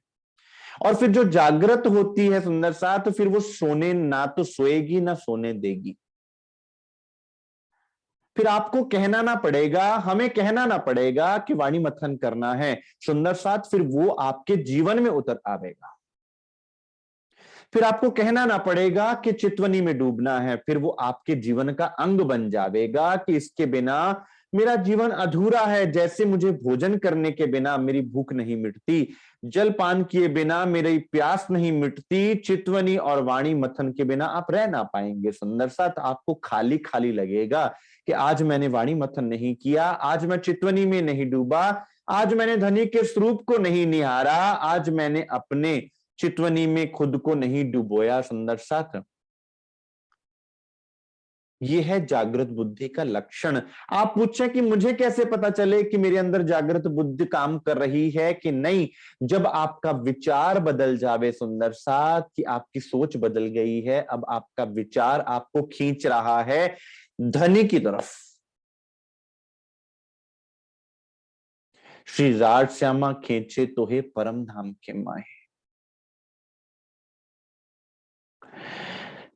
और फिर जो जागृत होती है सुंदर साथ, फिर वो सोने ना तो सोएगी ना सोने देगी। फिर आपको कहना ना पड़ेगा, हमें कहना ना पड़ेगा कि वाणी मथन करना है सुंदर साथ, फिर वो आपके जीवन में उतर आवेगा। फिर आपको कहना ना पड़ेगा कि चितवनी में डूबना है, फिर वो आपके जीवन का अंग बन जाएगा कि इसके बिना मेरा जीवन अधूरा है। जैसे मुझे भोजन करने के बिना मेरी भूख नहीं मिटती, जल पान किए बिना मेरी प्यास नहीं मिटती, चितवनी और वाणी मथन के बिना आप रह ना पाएंगे सुंदर साथ। आपको खाली खाली लगेगा कि आज मैंने वाणी मथन नहीं किया, आज मैं चितवनी में नहीं डूबा, आज मैंने धनी के स्वरूप को नहीं निहारा, आज मैंने अपने चितवनी में खुद को नहीं डुबोया सुंदर साथ। ये है जागृत बुद्धि का लक्षण। आप पूछें कि मुझे कैसे पता चले कि मेरे अंदर जागृत बुद्धि काम कर रही है कि नहीं? जब आपका विचार बदल जावे सुंदर साथ, कि आपकी सोच बदल गई है, अब आपका विचार आपको खींच रहा है धनी की तरफ। श्री राज श्यामा खींचे तो है परम धाम के माए।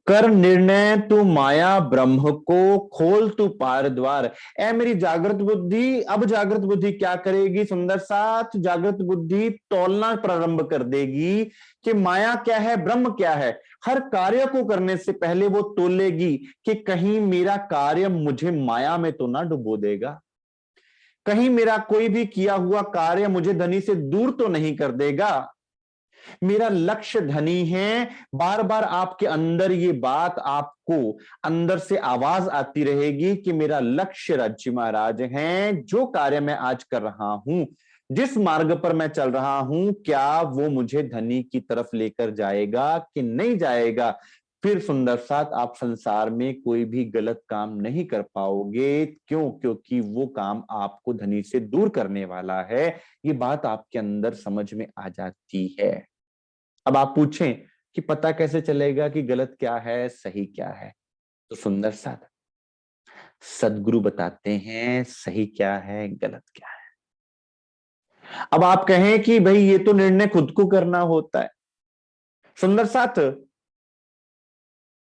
कर निर्णय तू माया ब्रह्म को, खोल तू पार द्वार। ऐ मेरी जागृत बुद्धि, अब जागृत बुद्धि क्या करेगी सुंदर साथ? जागृत बुद्धि तौलना प्रारंभ कर देगी कि माया क्या है, ब्रह्म क्या है। हर कार्य को करने से पहले वो तोलेगी कि कहीं मेरा कार्य मुझे माया में तो ना डुबो देगा, कहीं मेरा कोई भी किया हुआ कार्य मुझे धनी से दूर तो नहीं कर देगा। मेरा लक्ष्य धनी है। बार बार आपके अंदर ये बात आपको अंदर से आवाज आती रहेगी कि मेरा लक्ष्य राज्य महाराज है। जो कार्य मैं आज कर रहा हूं, जिस मार्ग पर मैं चल रहा हूं क्या वो मुझे धनी की तरफ लेकर जाएगा कि नहीं जाएगा। फिर सुंदर साथ आप संसार में कोई भी गलत काम नहीं कर पाओगे। क्यों? क्योंकि वो काम आपको धनी से दूर करने वाला है। ये बात आपके अंदर समझ में आ जाती है। अब आप पूछें कि पता कैसे चलेगा कि गलत क्या है सही क्या है, तो सुंदर साथ सदगुरु बताते हैं सही क्या है गलत क्या है। अब आप कहें कि भाई ये तो निर्णय खुद को करना होता है। सुंदर साथ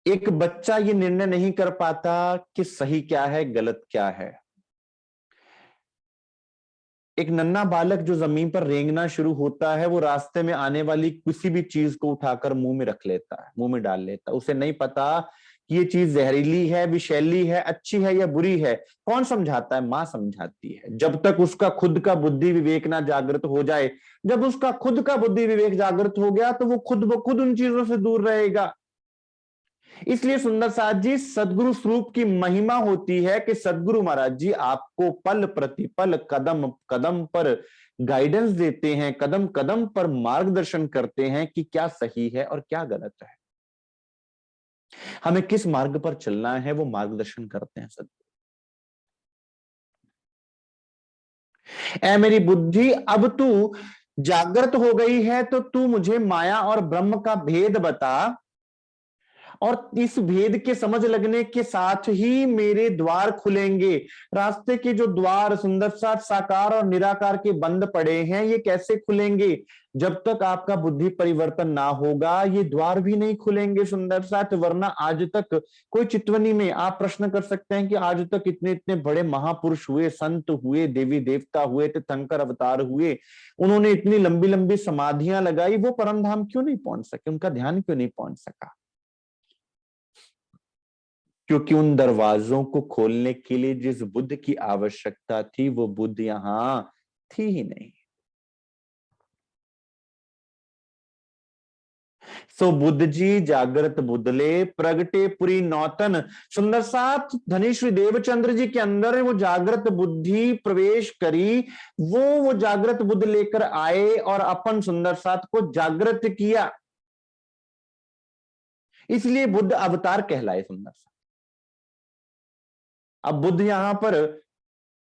एक बच्चा ये निर्णय नहीं कर पाता कि सही क्या है गलत क्या है। एक नन्हा बालक जो जमीन पर रेंगना शुरू होता है वो रास्ते में आने वाली किसी भी चीज को उठाकर मुंह में रख लेता है, मुंह में डाल लेता है। उसे नहीं पता कि ये चीज जहरीली है, विषैली है, अच्छी है या बुरी है। कौन समझाता है? मां समझाती है। जब तक उसका खुद का बुद्धि विवेक ना जागृत हो जाए, जब उसका खुद का बुद्धि विवेक जागृत हो गया तो वो खुद ब खुद उन चीजों से दूर रहेगा। इसलिए सुंदर साथ जी सदगुरु स्वरूप की महिमा होती है कि सदगुरु महाराज जी आपको पल प्रतिपल कदम कदम पर गाइडेंस देते हैं, कदम कदम पर मार्गदर्शन करते हैं कि क्या सही है और क्या गलत है, हमें किस मार्ग पर चलना है वो मार्गदर्शन करते हैं सदगुरु। ऐ मेरी बुद्धि अब तू जागृत हो गई है तो तू मुझे माया और ब्रह्म का भेद बता, और इस भेद के समझ लगने के साथ ही मेरे द्वार खुलेंगे। रास्ते के जो द्वार सुंदर साथ साकार और निराकार के बंद पड़े हैं ये कैसे खुलेंगे? जब तक आपका बुद्धि परिवर्तन ना होगा ये द्वार भी नहीं खुलेंगे सुंदर साथ। वरना आज तक कोई चितवनी में आप प्रश्न कर सकते हैं कि आज तक इतने इतने बड़े महापुरुष हुए, संत हुए, देवी देवता हुए, तीर्थंकर अवतार हुए, उन्होंने इतनी लंबी लंबी समाधियां लगाई, वो परम धाम क्यों नहीं पहुंच सके? उनका ध्यान क्यों नहीं पहुंच सका? क्योंकि उन दरवाजों को खोलने के लिए जिस बुद्ध की आवश्यकता थी वो बुद्ध यहां थी ही नहीं। सो बुद्ध जी जागृत बुद्धले प्रगटे पुरी नौतन। सुंदर साथ धनी श्री देवचंद्र जी के अंदर वो जागृत बुद्धि प्रवेश करी। वो जागृत बुद्ध लेकर आए और अपन सुंदर साथ को जागृत किया। इसलिए बुद्ध अवतार कहलाए सुंदर साथ। अब बुद्ध यहां पर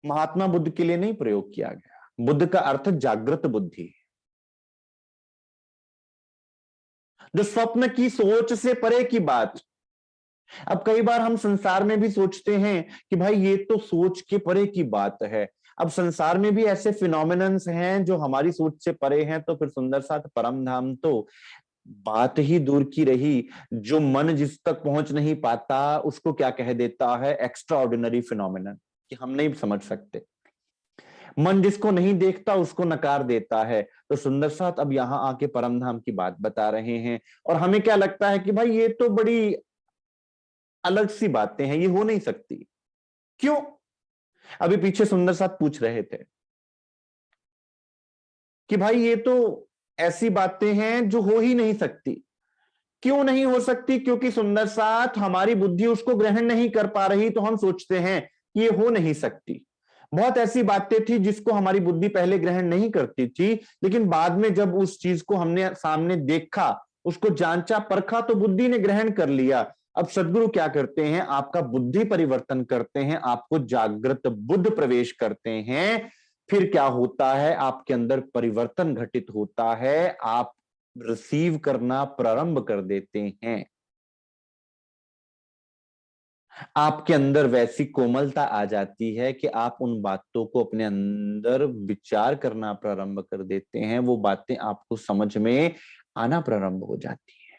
महात्मा बुद्ध के लिए नहीं प्रयोग किया गया। बुद्ध का अर्थ जागृत बुद्धि, जो स्वप्न की सोच से परे की बात। अब कई बार हम संसार में भी सोचते हैं कि भाई ये तो सोच के परे की बात है। अब संसार में भी ऐसे फिनोमिनन्स हैं जो हमारी सोच से परे हैं, तो फिर सुंदर साथ परम धाम तो बात ही दूर की रही। जो मन जिस तक पहुंच नहीं पाता उसको क्या कह देता है? एक्स्ट्रा ऑर्डिनरी फिनोमिनन, कि हम नहीं समझ सकते। मन जिसको नहीं देखता उसको नकार देता है। तो सुंदर साथ अब यहां आके परम धाम की बात बता रहे हैं, और हमें क्या लगता है कि भाई ये तो बड़ी अलग सी बातें हैं, ये हो नहीं सकती। क्यों? अभी पीछे सुंदर साथ पूछ रहे थे कि भाई ये तो ऐसी बातें हैं जो हो ही नहीं सकती। क्यों नहीं हो सकती? क्योंकि सुंदर साथ हमारी बुद्धि उसको ग्रहण नहीं कर पा रही, तो हम सोचते हैं कि ये हो नहीं सकती। बहुत ऐसी बातें थी जिसको हमारी बुद्धि पहले ग्रहण नहीं करती थी, लेकिन बाद में जब उस चीज को हमने सामने देखा, उसको जांचा परखा, तो बुद्धि ने ग्रहण कर लिया। अब सदगुरु क्या करते हैं? आपका बुद्धि परिवर्तन करते हैं, आपको जागृत बुद्ध प्रवेश करते हैं। फिर क्या होता है? आपके अंदर परिवर्तन घटित होता है, आप रिसीव करना प्रारंभ कर देते हैं। आपके अंदर वैसी कोमलता आ जाती है कि आप उन बातों को अपने अंदर विचार करना प्रारंभ कर देते हैं, वो बातें आपको समझ में आना प्रारंभ हो जाती है।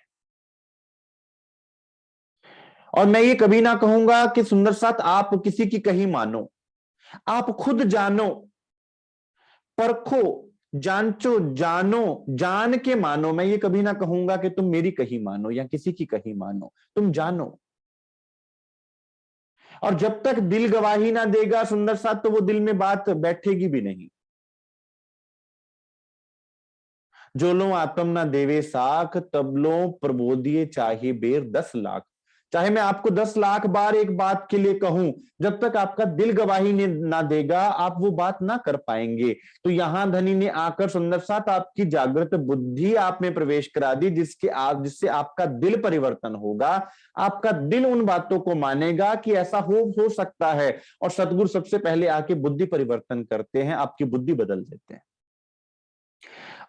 और मैं ये कभी ना कहूंगा कि सुंदर साथ आप किसी की कही मानो, आप खुद जानो, परखो, जांचो, जानो, जान के मानो। मैं ये कभी ना कहूंगा कि तुम मेरी कही मानो या किसी की कही मानो, तुम जानो। और जब तक दिल गवाही ना देगा सुंदर साथ, तो वो दिल में बात बैठेगी भी नहीं। जो लो आत्म ना देवे साख, तब लो प्रबोधिए चाहे बेर 10 लाख। चाहे मैं आपको 10 लाख बार एक बात के लिए कहूं, जब तक आपका दिल गवाही ना देगा आप वो बात ना कर पाएंगे। तो यहां धनी ने आकर सुंदर साथ आपकी जागृत बुद्धि आप में प्रवेश करा दी, जिससे आपका दिल परिवर्तन होगा। आपका दिल उन बातों को मानेगा कि ऐसा हो सकता है, और सदगुरु सबसे पहले आके बुद्धि परिवर्तन करते हैं, आपकी बुद्धि बदल देते हैं।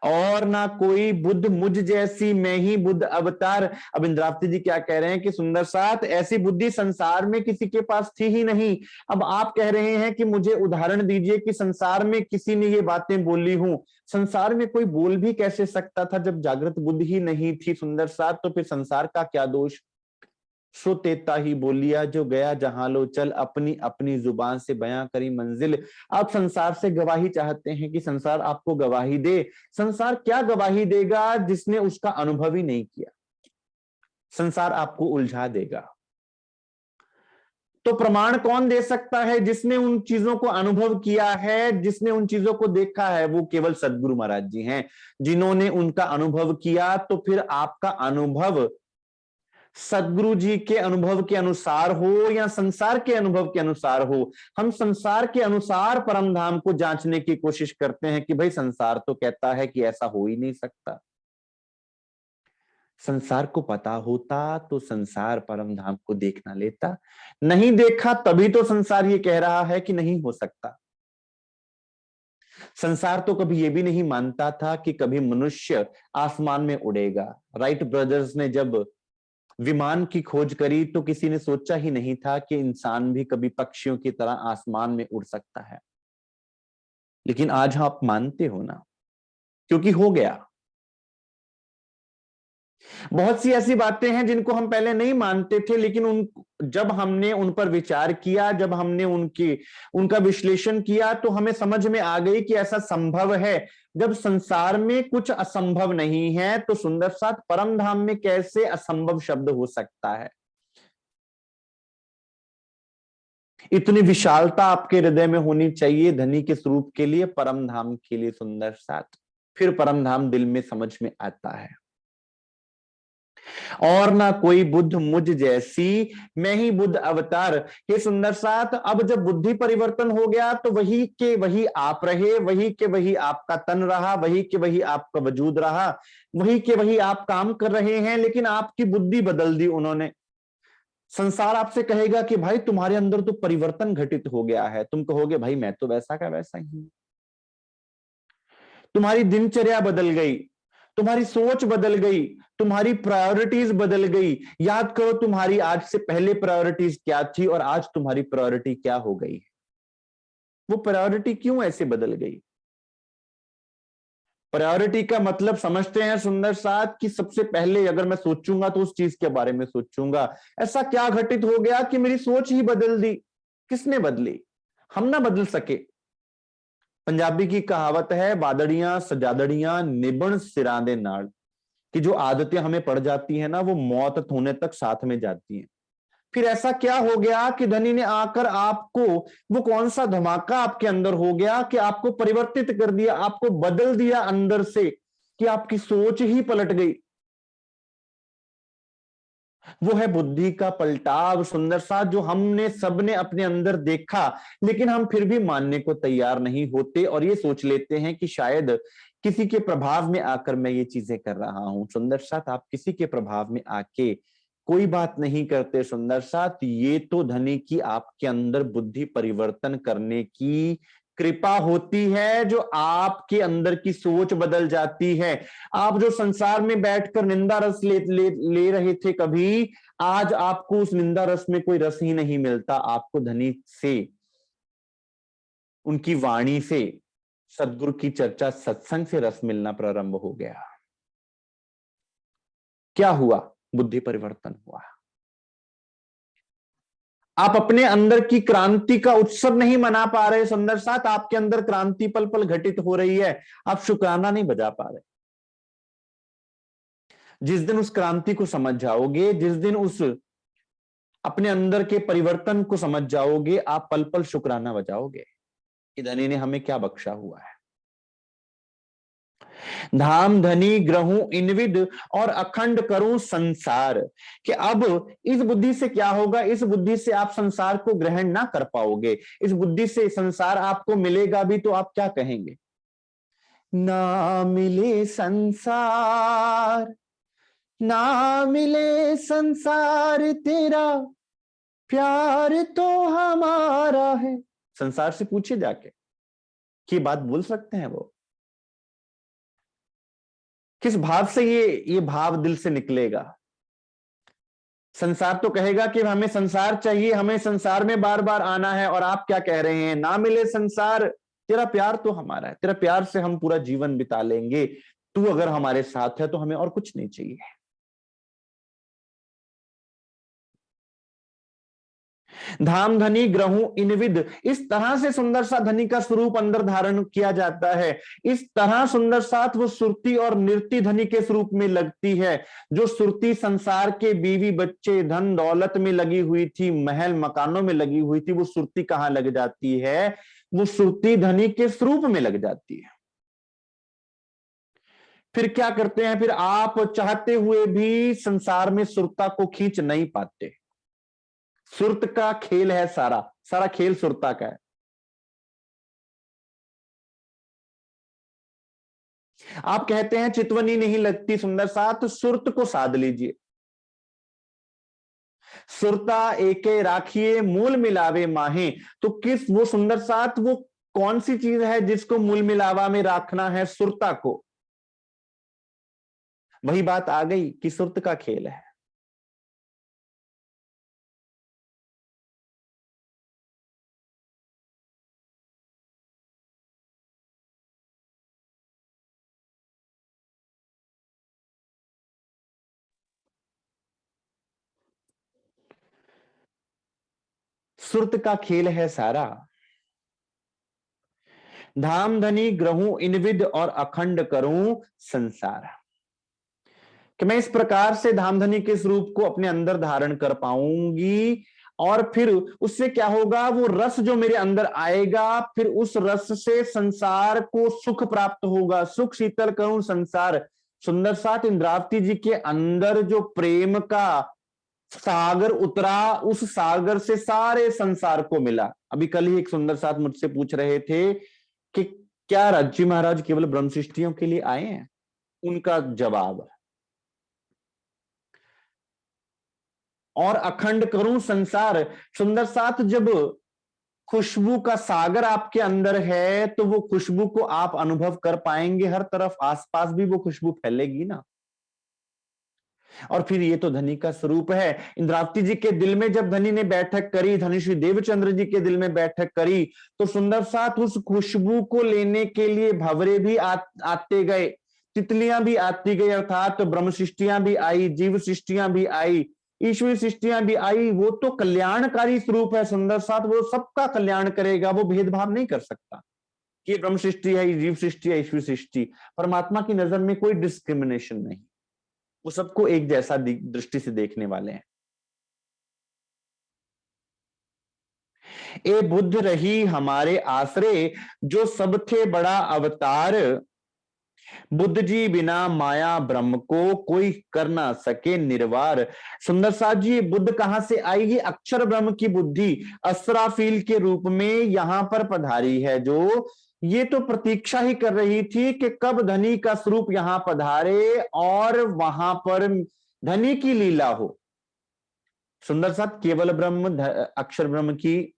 और ना कोई बुद्ध मुझ जैसी, मैं ही बुद्ध अवतार। अब इंद्रावती जी क्या कह रहे हैं कि सुंदर साथ ऐसी बुद्धि संसार में किसी के पास थी ही नहीं। अब आप कह रहे हैं कि मुझे उदाहरण दीजिए कि संसार में किसी ने ये बातें बोली हूं। संसार में कोई बोल भी कैसे सकता था जब जागृत बुद्धि ही नहीं थी सुंदर साथ? तो फिर संसार का क्या दोष? सो तेता ही बोलिया जो गया जहां लो चल, अपनी अपनी जुबान से बयां करी मंजिल। आप संसार से गवाही चाहते हैं कि संसार आपको गवाही दे। संसार क्या गवाही देगा जिसने उसका अनुभव ही नहीं किया? संसार आपको उलझा देगा। तो प्रमाण कौन दे सकता है? जिसने उन चीजों को अनुभव किया है, जिसने उन चीजों को देखा है, वो केवल सदगुरु महाराज जी हैं। जिन्होंने उनका अनुभव किया, तो फिर आपका अनुभव सदगुरु जी के अनुभव के अनुसार हो या संसार के अनुभव के अनुसार हो। हम संसार के अनुसार परम धाम को जांचने की कोशिश करते हैं कि भाई संसार तो कहता है कि ऐसा हो ही नहीं सकता। संसार को पता होता तो संसार परम धाम को देख ना लेता। नहीं देखा तभी तो संसार ये कह रहा है कि नहीं हो सकता। संसार तो कभी ये भी नहीं मानता था कि कभी मनुष्य आसमान में उड़ेगा। राइट ब्रदर्स ने जब विमान की खोज करी तो किसी ने सोचा ही नहीं था कि इंसान भी कभी पक्षियों की तरह आसमान में उड़ सकता है। लेकिन आज आप मानते हो ना, क्योंकि हो गया। बहुत सी ऐसी बातें हैं जिनको हम पहले नहीं मानते थे, लेकिन जब हमने उन पर विचार किया, जब हमने उनका विश्लेषण किया, तो हमें समझ में आ गई कि ऐसा संभव है। जब संसार में कुछ असंभव नहीं है, तो सुंदर साथ परम धाम में कैसे असंभव शब्द हो सकता है? इतनी विशालता आपके हृदय में होनी चाहिए धनी के स्वरूप के लिए, परम धाम के लिए सुंदर साथ। फिर परम धाम दिल में समझ में आता है। और ना कोई बुद्ध मुझ जैसी, मैं ही बुद्ध अवतार। हे सुंदर साथ, अब जब बुद्धि परिवर्तन हो गया तो वही के वही आप रहे, वही के वही आपका तन रहा, वही के वही आपका वजूद रहा, वही के वही आप काम कर रहे हैं, लेकिन आपकी बुद्धि बदल दी उन्होंने। संसार आपसे कहेगा कि भाई तुम्हारे अंदर तो परिवर्तन घटित हो गया है। तुम कहोगे भाई मैं तो वैसा का वैसा ही हूं। तुम्हारी दिनचर्या बदल गई, तुम्हारी सोच बदल गई, तुम्हारी प्रायोरिटीज बदल गई। याद करो तुम्हारी आज से पहले प्रायोरिटीज क्या थी और आज तुम्हारी प्रायोरिटी क्या हो गई। वो प्रायोरिटी क्यों ऐसे बदल गई? प्रायोरिटी का मतलब समझते हैं सुंदर साथ कि सबसे पहले अगर मैं सोचूंगा तो उस चीज के बारे में सोचूंगा। ऐसा क्या घटित हो गया कि मेरी सोच ही बदल दी? किसने बदली? हम ना बदल सके। पंजाबी की कहावत है, बादड़ियां सजादड़ियां निबण सिरां दे नाल, कि जो आदतें हमें पड़ जाती है ना, वो मौत होने तक साथ में जाती हैं। फिर ऐसा क्या हो गया कि धनी ने आकर आपको, वो कौन सा धमाका आपके अंदर हो गया कि आपको परिवर्तित कर दिया, आपको बदल दिया अंदर से, कि आपकी सोच ही पलट गई। वो है बुद्धि का पलटाव सुंदर सा, जो हमने सबने अपने अंदर देखा, लेकिन हम फिर भी मानने को तैयार नहीं होते और ये सोच लेते हैं कि शायद किसी के प्रभाव में आकर मैं ये चीजें कर रहा हूं। सुंदर साथ, आप किसी के प्रभाव में आके कोई बात नहीं करते सुंदर साथ। ये तो धनी की आपके अंदर बुद्धि परिवर्तन करने की कृपा होती है, जो आपके अंदर की सोच बदल जाती है। आप जो संसार में बैठकर निंदा रस ले रहे थे कभी, आज आपको उस निंदा रस में कोई रस ही नहीं मिलता। आपको धनी से, उनकी वाणी से, सदगुरु की चर्चा सत्संग से रस मिलना प्रारंभ हो गया। क्या हुआ? बुद्धि परिवर्तन हुआ। आप अपने अंदर की क्रांति का उत्सव नहीं मना पा रहे सुंदर साथ, आपके अंदर क्रांति पल पल घटित हो रही है, आप शुक्राना नहीं बजा पा रहे। जिस दिन उस क्रांति को समझ जाओगे, जिस दिन उस अपने अंदर के परिवर्तन को समझ जाओगे, आप पल पल शुक्राना बजाओगे कि धनी ने हमें क्या बख्शा हुआ है। धाम धनी ग्रहूं इनविद और अखंड करूं संसार। कि अब इस बुद्धि से क्या होगा, इस बुद्धि से आप संसार को ग्रहण ना कर पाओगे, इस बुद्धि से संसार आपको मिलेगा भी तो आप क्या कहेंगे, ना मिले संसार, ना मिले संसार तेरा प्यार तो हमारा है। संसार से पूछिए जाके कि बात बोल सकते हैं वो, किस भाव से ये भाव दिल से निकलेगा। संसार तो कहेगा कि हमें संसार चाहिए, हमें संसार में बार बार आना है, और आप क्या कह रहे हैं, ना मिले संसार तेरा प्यार तो हमारा है, तेरा प्यार से हम पूरा जीवन बिता लेंगे, तू अगर हमारे साथ है तो हमें और कुछ नहीं चाहिए। धाम धनी ग्रहूं इनविद, इस तरह से सुंदर सा धनी का स्वरूप अंदर धारण किया जाता है। इस तरह सुंदर साथ वो सुरती और नृत्य धनी के स्वरूप में लगती है। जो सुरती संसार के बीवी बच्चे धन दौलत में लगी हुई थी, महल मकानों में लगी हुई थी, वो सुरती कहां लग जाती है, वो सुरती धनी के स्वरूप में लग जाती है। फिर क्या करते हैं, फिर आप चाहते हुए भी संसार में सुरता को खींच नहीं पाते। सुरत का खेल है, सारा सारा खेल सुरता का है। आप कहते हैं चितवनी नहीं लगती सुंदर साथ, तो सुरत को साध लीजिए। सुरता एके राखिए मूल मिलावे माहे, तो किस वो सुंदर साथ वो कौन सी चीज है जिसको मूल मिलावा में रखना है, सुरता को। वही बात आ गई कि सुरत का खेल है। सुरत का खेल है सारा, धाम धनी ग्रहूं इनविद और अखंड करूं संसार। कि मैं इस प्रकार से धामधनी के स्वरूप को अपने अंदर धारण कर पाऊंगी, और फिर उससे क्या होगा, वो रस जो मेरे अंदर आएगा, फिर उस रस से संसार को सुख प्राप्त होगा। सुख शीतल करूं संसार। सुंदर साथ इंद्रावती जी के अंदर जो प्रेम का सागर उतरा, उस सागर से सारे संसार को मिला। अभी कल ही एक सुंदर साथ मुझसे पूछ रहे थे कि क्या राज्य महाराज केवल ब्रह्म सृष्टियों के लिए आए हैं। उनका जवाब, और अखंड करूं संसार। सुंदर साथ जब खुशबू का सागर आपके अंदर है, तो वो खुशबू को आप अनुभव कर पाएंगे, हर तरफ आसपास भी वो खुशबू फैलेगी ना। और फिर ये तो धनी का स्वरूप है। इंद्रावती जी के दिल में जब धनी ने बैठक करी, धनी श्री देवचंद्र जी के दिल में बैठक करी, तो सुंदर साथ उस खुशबू को लेने के लिए भंवरे भी आते गए, तितलियां भी आती गई, अर्थात तो ब्रह्म सृष्टियां भी आई, जीव सृष्टियां भी आई, ईश्वरी सृष्टियां भी आई। वो तो कल्याणकारी स्वरूप है सुंदर साथ, वो सबका कल्याण करेगा, वो भेदभाव नहीं कर सकता कि ब्रह्म सृष्टि है, जीव सृष्टि है, ईश्वरी सृष्टि। परमात्मा की नजर में कोई डिस्क्रिमिनेशन नहीं, वो सबको एक जैसा दृष्टि से देखने वाले हैं। ए बुद्ध रही हमारे आश्रय, जो सब थे बड़ा अवतार, बुद्ध जी बिना माया ब्रह्म को कोई कर ना सके निर्वार। सुंदर साथ जी, बुद्ध कहां से आई, ये अक्षर ब्रह्म की बुद्धि अस्राफील के रूप में यहां पर पधारी है, जो ये तो प्रतीक्षा ही कर रही थी कि कब धनी का स्वरूप यहां पधारे और वहां पर धनी की लीला हो। सुंदर साथ केवल ब्रह्म अक्षर ब्रह्म की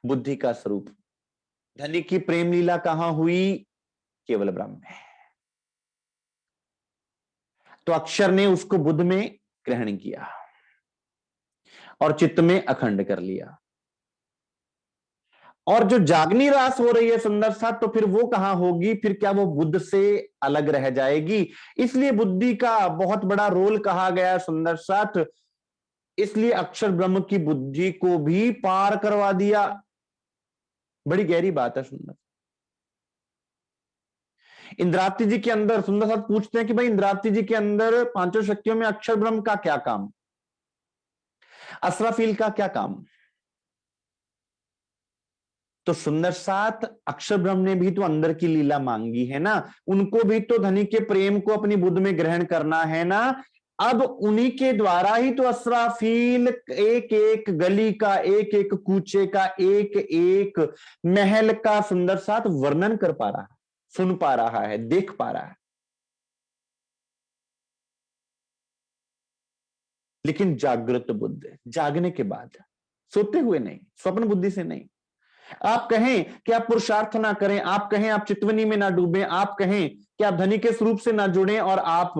बुद्धि का स्वरूप, धनी की प्रेम लीला कहां हुई, केवल ब्रह्म में। तो अक्षर ने उसको बुद्ध में ग्रहण किया और चित्त में अखंड कर लिया। और जो जागनी रास हो रही है सुंदर साथ, तो फिर वो कहां होगी, फिर क्या वो बुद्ध से अलग रह जाएगी। इसलिए बुद्धि का बहुत बड़ा रोल कहा गया सुंदर साथ, इसलिए अक्षर ब्रह्म की बुद्धि को भी पार करवा दिया। बड़ी गहरी बात है सुंदर। इंद्रावती जी के अंदर सुंदर साथ पूछते हैं कि भाई इंद्रावती जी के अंदर पांचों शक्तियों में अक्षर ब्रह्म का क्या काम, असराफील का क्या काम। तो सुंदर साथ अक्षर ब्रह्म ने भी तो अंदर की लीला मांगी है ना, उनको भी तो धनी के प्रेम को अपनी बुद्ध में ग्रहण करना है ना। अब उन्हीं के द्वारा ही तो असराफील एक एक गली का, एक एक कूचे का, एक एक महल का सुंदर साथ वर्णन कर पा रहा है, सुन पा रहा है, देख पा रहा है। लेकिन जागृत बुद्ध, जागने के बाद, सोते हुए नहीं, स्वप्न बुद्धि से नहीं। आप कहें कि आप पुरुषार्थ ना करें, आप कहें आप चितवनी में ना डूबें, आप कहें कि आप धनी के स्वरूप से ना जुड़ें और आप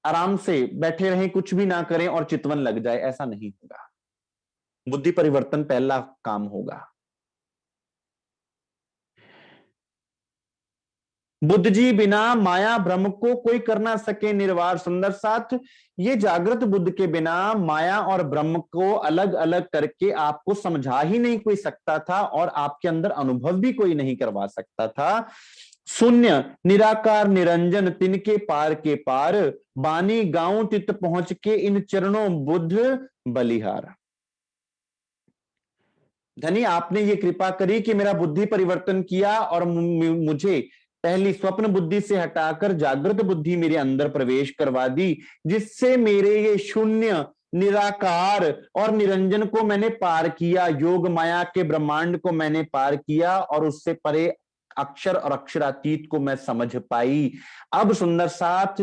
आराम से बैठे रहें, कुछ भी ना करें और चितवन लग जाए, ऐसा नहीं होगा। बुद्धि परिवर्तन पहला काम होगा। बुद्ध जी बिना माया भ्रम को कोई कर ना सके निर्वार। सुंदर साथ, ये जागृत बुद्ध के बिना माया और ब्रह्म को अलग अलग करके आपको समझा ही नहीं कोई सकता था और आपके अंदर अनुभव भी कोई नहीं करवा सकता था। शून्य निराकार निरंजन तिनके पार के पार, बानी गांव तित पहुंच के इन चरणों बुद्ध बलिहार। धनी आपने ये कृपा करी कि मेरा बुद्धि परिवर्तन किया और मुझे पहली स्वप्न बुद्धि से हटाकर जागृत बुद्धि मेरे अंदर प्रवेश करवा दी, जिससे मेरे ये शून्य निराकार और निरंजन को मैंने पार किया, योग माया के ब्रह्मांड को मैंने पार किया और उससे परे अक्षर और अक्षरातीत को मैं समझ पाई। अब सुंदर साथ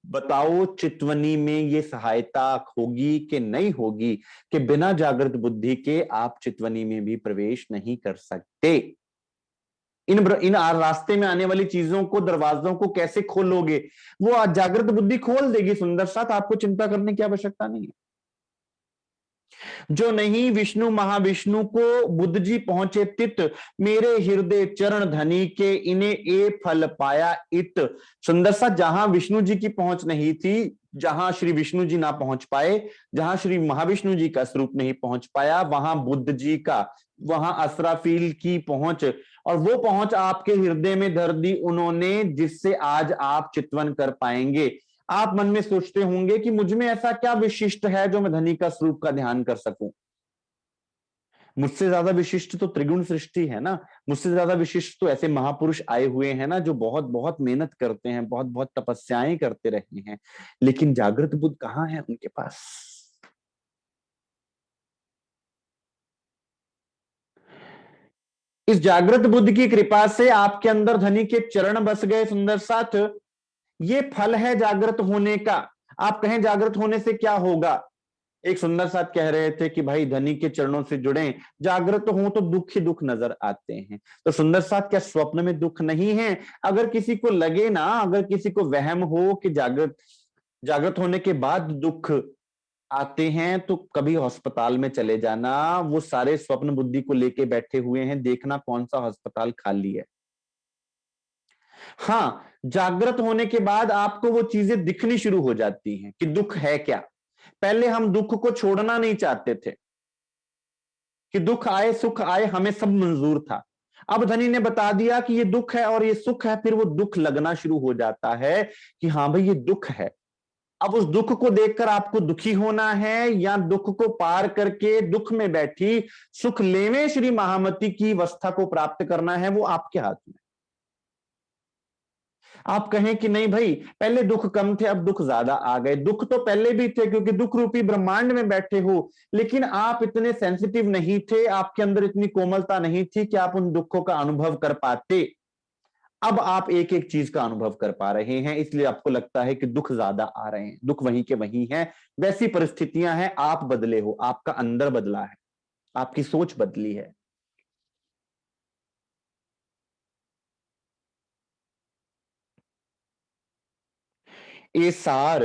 बताओ, चितवनी में ये सहायता होगी कि नहीं होगी कि बिना जागृत बुद्धि के आप चितवनी में भी प्रवेश नहीं कर सकते। इन रास्ते में आने वाली चीजों को, दरवाजों को कैसे खोलोगे? वो जागृत बुद्धि खोल देगी सुंदर साथ, आपको चिंता करने की आवश्यकता नहीं है। जो नहीं विष्णु महाविष्णु को बुद्ध जी पहुंचे तित, मेरे हृदय चरण धनी के इन्हें ए फल पाया इत। सुंदर सा, जहां विष्णु जी की पहुंच नहीं थी, जहां श्री विष्णु जी ना पहुंच पाए, जहां श्री महाविष्णु जी का स्वरूप नहीं पहुंच पाया, वहां बुद्ध जी का, वहां असराफील की पहुंच, और वो पहुंच आपके हृदय में धर दी उन्होंने, जिससे आज आप चितवन कर पाएंगे। आप मन में सोचते होंगे कि मुझ में ऐसा क्या विशिष्ट है जो मैं धनी का स्वरूप का ध्यान कर सकूं। मुझसे ज्यादा विशिष्ट तो त्रिगुण सृष्टि है ना, मुझसे ज्यादा विशिष्ट तो ऐसे महापुरुष आए हुए हैं ना, जो बहुत बहुत मेहनत करते हैं, बहुत बहुत तपस्याएं करते रहे हैं, लेकिन जागृत बुद्ध कहाँ है उनके पास? इस जागृत बुद्ध की कृपा से आपके अंदर धनी के चरण बस गए। सुंदर साथ, ये फल है जागृत होने का। आप कहें जागृत होने से क्या होगा? एक सुंदर साथ कह रहे थे कि भाई धनी के चरणों से जुड़े, जागृत हो तो दुख ही दुख नजर आते हैं। तो सुंदर साथ, क्या स्वप्न में दुख नहीं है? अगर किसी को लगे ना, अगर किसी को वहम हो कि जागृत जागृत होने के बाद दुख आते हैं, तो कभी अस्पताल में चले जाना, वो सारे स्वप्न बुद्धि को लेके बैठे हुए हैं, देखना कौन सा अस्पताल खाली है। हाँ, जागृत होने के बाद आपको वो चीजें दिखनी शुरू हो जाती हैं कि दुख है क्या। पहले हम दुख को छोड़ना नहीं चाहते थे, कि दुख आए सुख आए हमें सब मंजूर था। अब धनी ने बता दिया कि ये दुख है और ये सुख है, फिर वो दुख लगना शुरू हो जाता है कि हाँ भाई ये दुख है। अब उस दुख को देखकर आपको दुखी होना है या दुख को पार करके दुख में बैठी सुख लेवे श्री महामती की अवस्था को प्राप्त करना है, वो आपके हाथ में। आप कहें कि नहीं भाई, पहले दुख कम थे अब दुख ज्यादा आ गए। दुख तो पहले भी थे क्योंकि दुख रूपी ब्रह्मांड में बैठे हो, लेकिन आप इतने सेंसिटिव नहीं थे, आपके अंदर इतनी कोमलता नहीं थी कि आप उन दुखों का अनुभव कर पाते। अब आप एक एक चीज का अनुभव कर पा रहे हैं, इसलिए आपको लगता है कि दुख ज्यादा आ रहे हैं। दुख वहीं के वहीं है, वैसी परिस्थितियां हैं, आप बदले हो, आपका अंदर बदला है, आपकी सोच बदली है। ए सार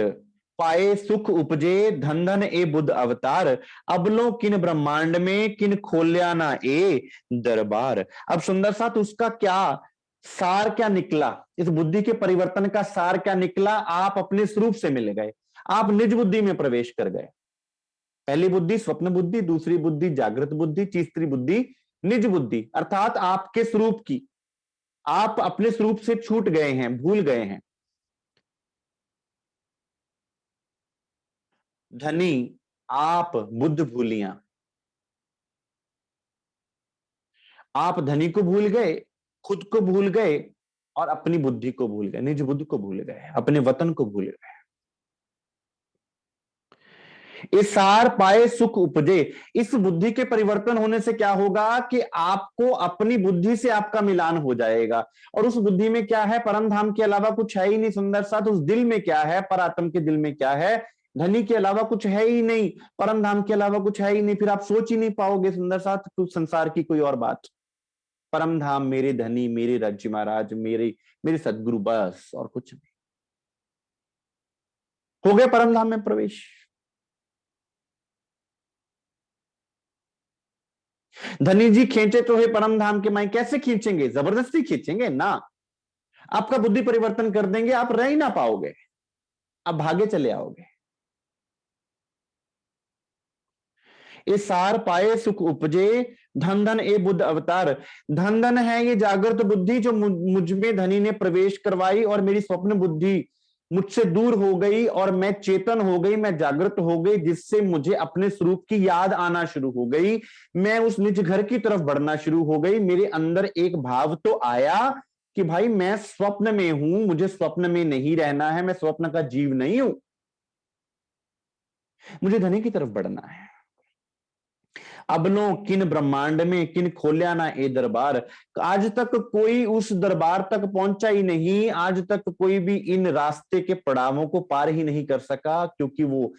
पाए सुख उपजे धन धन ए बुद्ध अवतार, अबलो किन ब्रह्मांड में किन खोल्या ना ए दरबार। अब सुंदर साथ, उसका क्या सार क्या निकला, इस बुद्धि के परिवर्तन का सार क्या निकला? आप अपने स्वरूप से मिल गए, आप निज बुद्धि में प्रवेश कर गए। पहली बुद्धि स्वप्न बुद्धि, दूसरी बुद्धि जागृत बुद्धि, तीसरी बुद्धि निज बुद्धि, अर्थात आपके स्वरूप की। आप अपने स्वरूप से छूट गए हैं, भूल गए हैं। धनी, आप बुद्ध भूलिया। आप धनी को भूल गए, खुद को भूल गए और अपनी बुद्धि को भूल गए, निज बुद्धि को भूल गए, अपने वतन को भूल गए। इसार पाए सुख उपजे। इस बुद्धि के परिवर्तन होने से क्या होगा कि आपको अपनी बुद्धि से आपका मिलान हो जाएगा। और उस बुद्धि में क्या है? परम धाम के अलावा कुछ है ही नहीं। सुंदर साथ उस दिल में क्या है? परात्म के दिल में क्या है? धनी के अलावा कुछ है ही नहीं, परम धाम के अलावा कुछ है ही नहीं। फिर आप सोच ही नहीं पाओगे सुंदर साथ कुछ संसार की कोई और बात। परम धाम, मेरे धनी, मेरे राज्य महाराज, मेरे मेरे सदगुरु, बस और कुछ नहीं। हो गए परम धाम में प्रवेश। धनी जी खींचे तो है परम धाम के माई, कैसे खींचेंगे? जबरदस्ती खींचेंगे ना। आपका बुद्धि परिवर्तन कर देंगे, आप रह ही ना पाओगे, आप भागे चले आओगे। ये सार पाए सुख उपजे, धन धन ए बुद्ध अवतार। धन धन है ये जागृत बुद्धि जो मुझ में धनी ने प्रवेश करवाई और मेरी स्वप्न बुद्धि मुझसे दूर हो गई और मैं चेतन हो गई, मैं जागृत हो गई, जिससे मुझे अपने स्वरूप की याद आना शुरू हो गई। मैं उस निज घर की तरफ बढ़ना शुरू हो गई। मेरे अंदर एक भाव तो आया कि भाई मैं स्वप्न में हूं, मुझे स्वप्न में नहीं रहना है, मैं स्वप्न का जीव नहीं हूं, मुझे धनी की तरफ बढ़ना है। अबनो किन ब्रह्मांड में किन खोलिया ना ए दरबार। आज तक कोई उस दरबार तक पहुंचा ही नहीं, आज तक कोई भी इन रास्ते के पड़ावों को पार ही नहीं कर सका, क्योंकि वो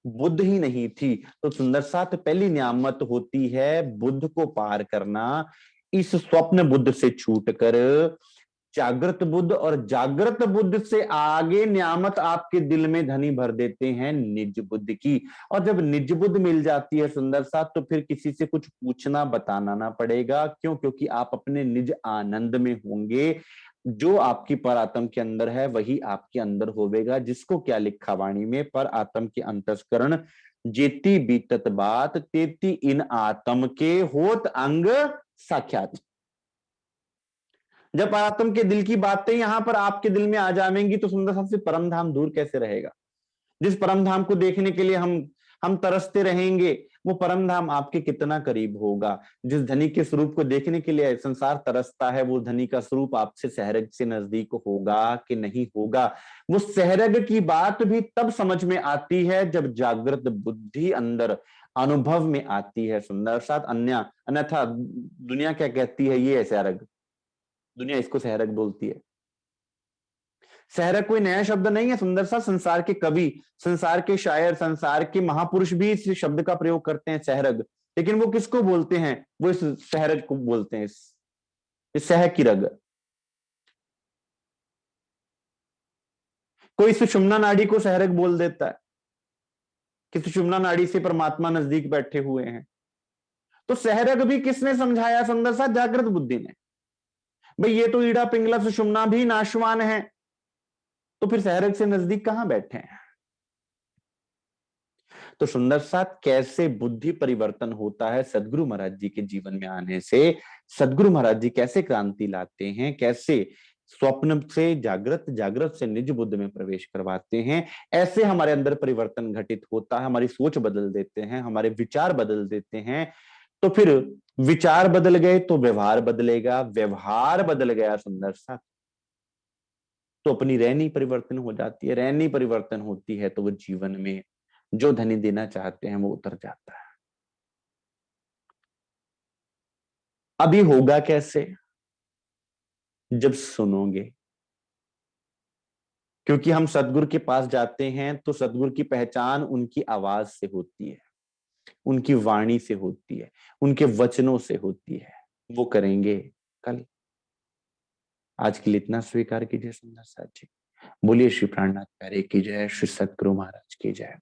बुद्ध ही नहीं थी। तो सुंदर साथ पहली नियामत होती है बुद्ध को पार करना। इस स्वप्न बुद्ध से छूटकर जागृत बुद्ध, और जागृत बुद्ध से आगे नियामत आपके दिल में धनी भर देते हैं निज बुद्ध की। और जब निज बुद्ध मिल जाती है सुंदर साथ, तो फिर किसी से कुछ पूछना बताना ना पड़ेगा। क्यों? क्योंकि आप अपने निज आनंद में होंगे। जो आपकी पर आत्म के अंदर है वही आपके अंदर होवेगा। जिसको क्या लिखा वाणी में, पर आत्म के अंतस्करण जेती बीतत बात, तेती इन आत्म के होत अंग साक्षात। जब परात्म के दिल की बातें यहां पर आपके दिल में आ जाएंगी तो सुंदर सबसे परम धाम दूर कैसे रहेगा? जिस परम धाम को देखने के लिए हम तरसते रहेंगे, वो परम धाम आपके कितना करीब होगा। जिस धनी के स्वरूप को देखने के लिए संसार तरसता है, वो धनी का स्वरूप आपसे सहरग से नजदीक होगा कि नहीं होगा? वो सहरग की बात भी तब समझ में आती है जब जागृत बुद्धि अंदर अनुभव में आती है सुंदर साथ। अन्यथा दुनिया क्या कहती है? ये है सहरग। दुनिया इसको सहरग बोलती है। सहरग कोई नया शब्द नहीं है सुंदर सा। संसार के कवि, संसार के शायर, संसार के महापुरुष भी इस शब्द का प्रयोग करते हैं, सहरग। लेकिन वो किसको बोलते हैं? वो इस सहरग को बोलते हैं, इस सह की रग। कोई सुषुम्ना नाड़ी को सहरग बोल देता है कि सुषुम्ना नाड़ी से परमात्मा नजदीक बैठे हुए हैं। तो सहरग भी किसने समझाया सुंदर सा? जागृत बुद्धि ने। भाई ये तो ईड़ा पिंगला सुषुम्ना भी नाशवान है, तो फिर सहरग से नजदीक कहां बैठे हैं? तो सुंदर साथ कैसे बुद्धि परिवर्तन होता है सदगुरु महाराज जी के जीवन में आने से। सदगुरु महाराज जी कैसे क्रांति लाते हैं, कैसे स्वप्न से जागृत, जागृत से निज बुद्ध में प्रवेश करवाते हैं। ऐसे हमारे अंदर परिवर्तन घटित होता है, हमारी सोच बदल देते हैं, हमारे विचार बदल देते हैं। तो फिर विचार बदल गए तो व्यवहार बदलेगा, व्यवहार बदल गया सुंदर सा तो अपनी रहनी परिवर्तन हो जाती है, रहनी परिवर्तन होती है तो वो जीवन में जो धनी देना चाहते हैं वो उतर जाता है। अभी होगा कैसे? जब सुनोगे। क्योंकि हम सदगुरु के पास जाते हैं तो सदगुरु की पहचान उनकी आवाज से होती है, उनकी वाणी से होती है, उनके वचनों से होती है। वो करेंगे कल। आज के लिए इतना स्वीकार कीजिए सुंदर साथ जी। बोलिए श्री प्राणनाथ प्यारे की जय, श्री सदगुरु महाराज की जय।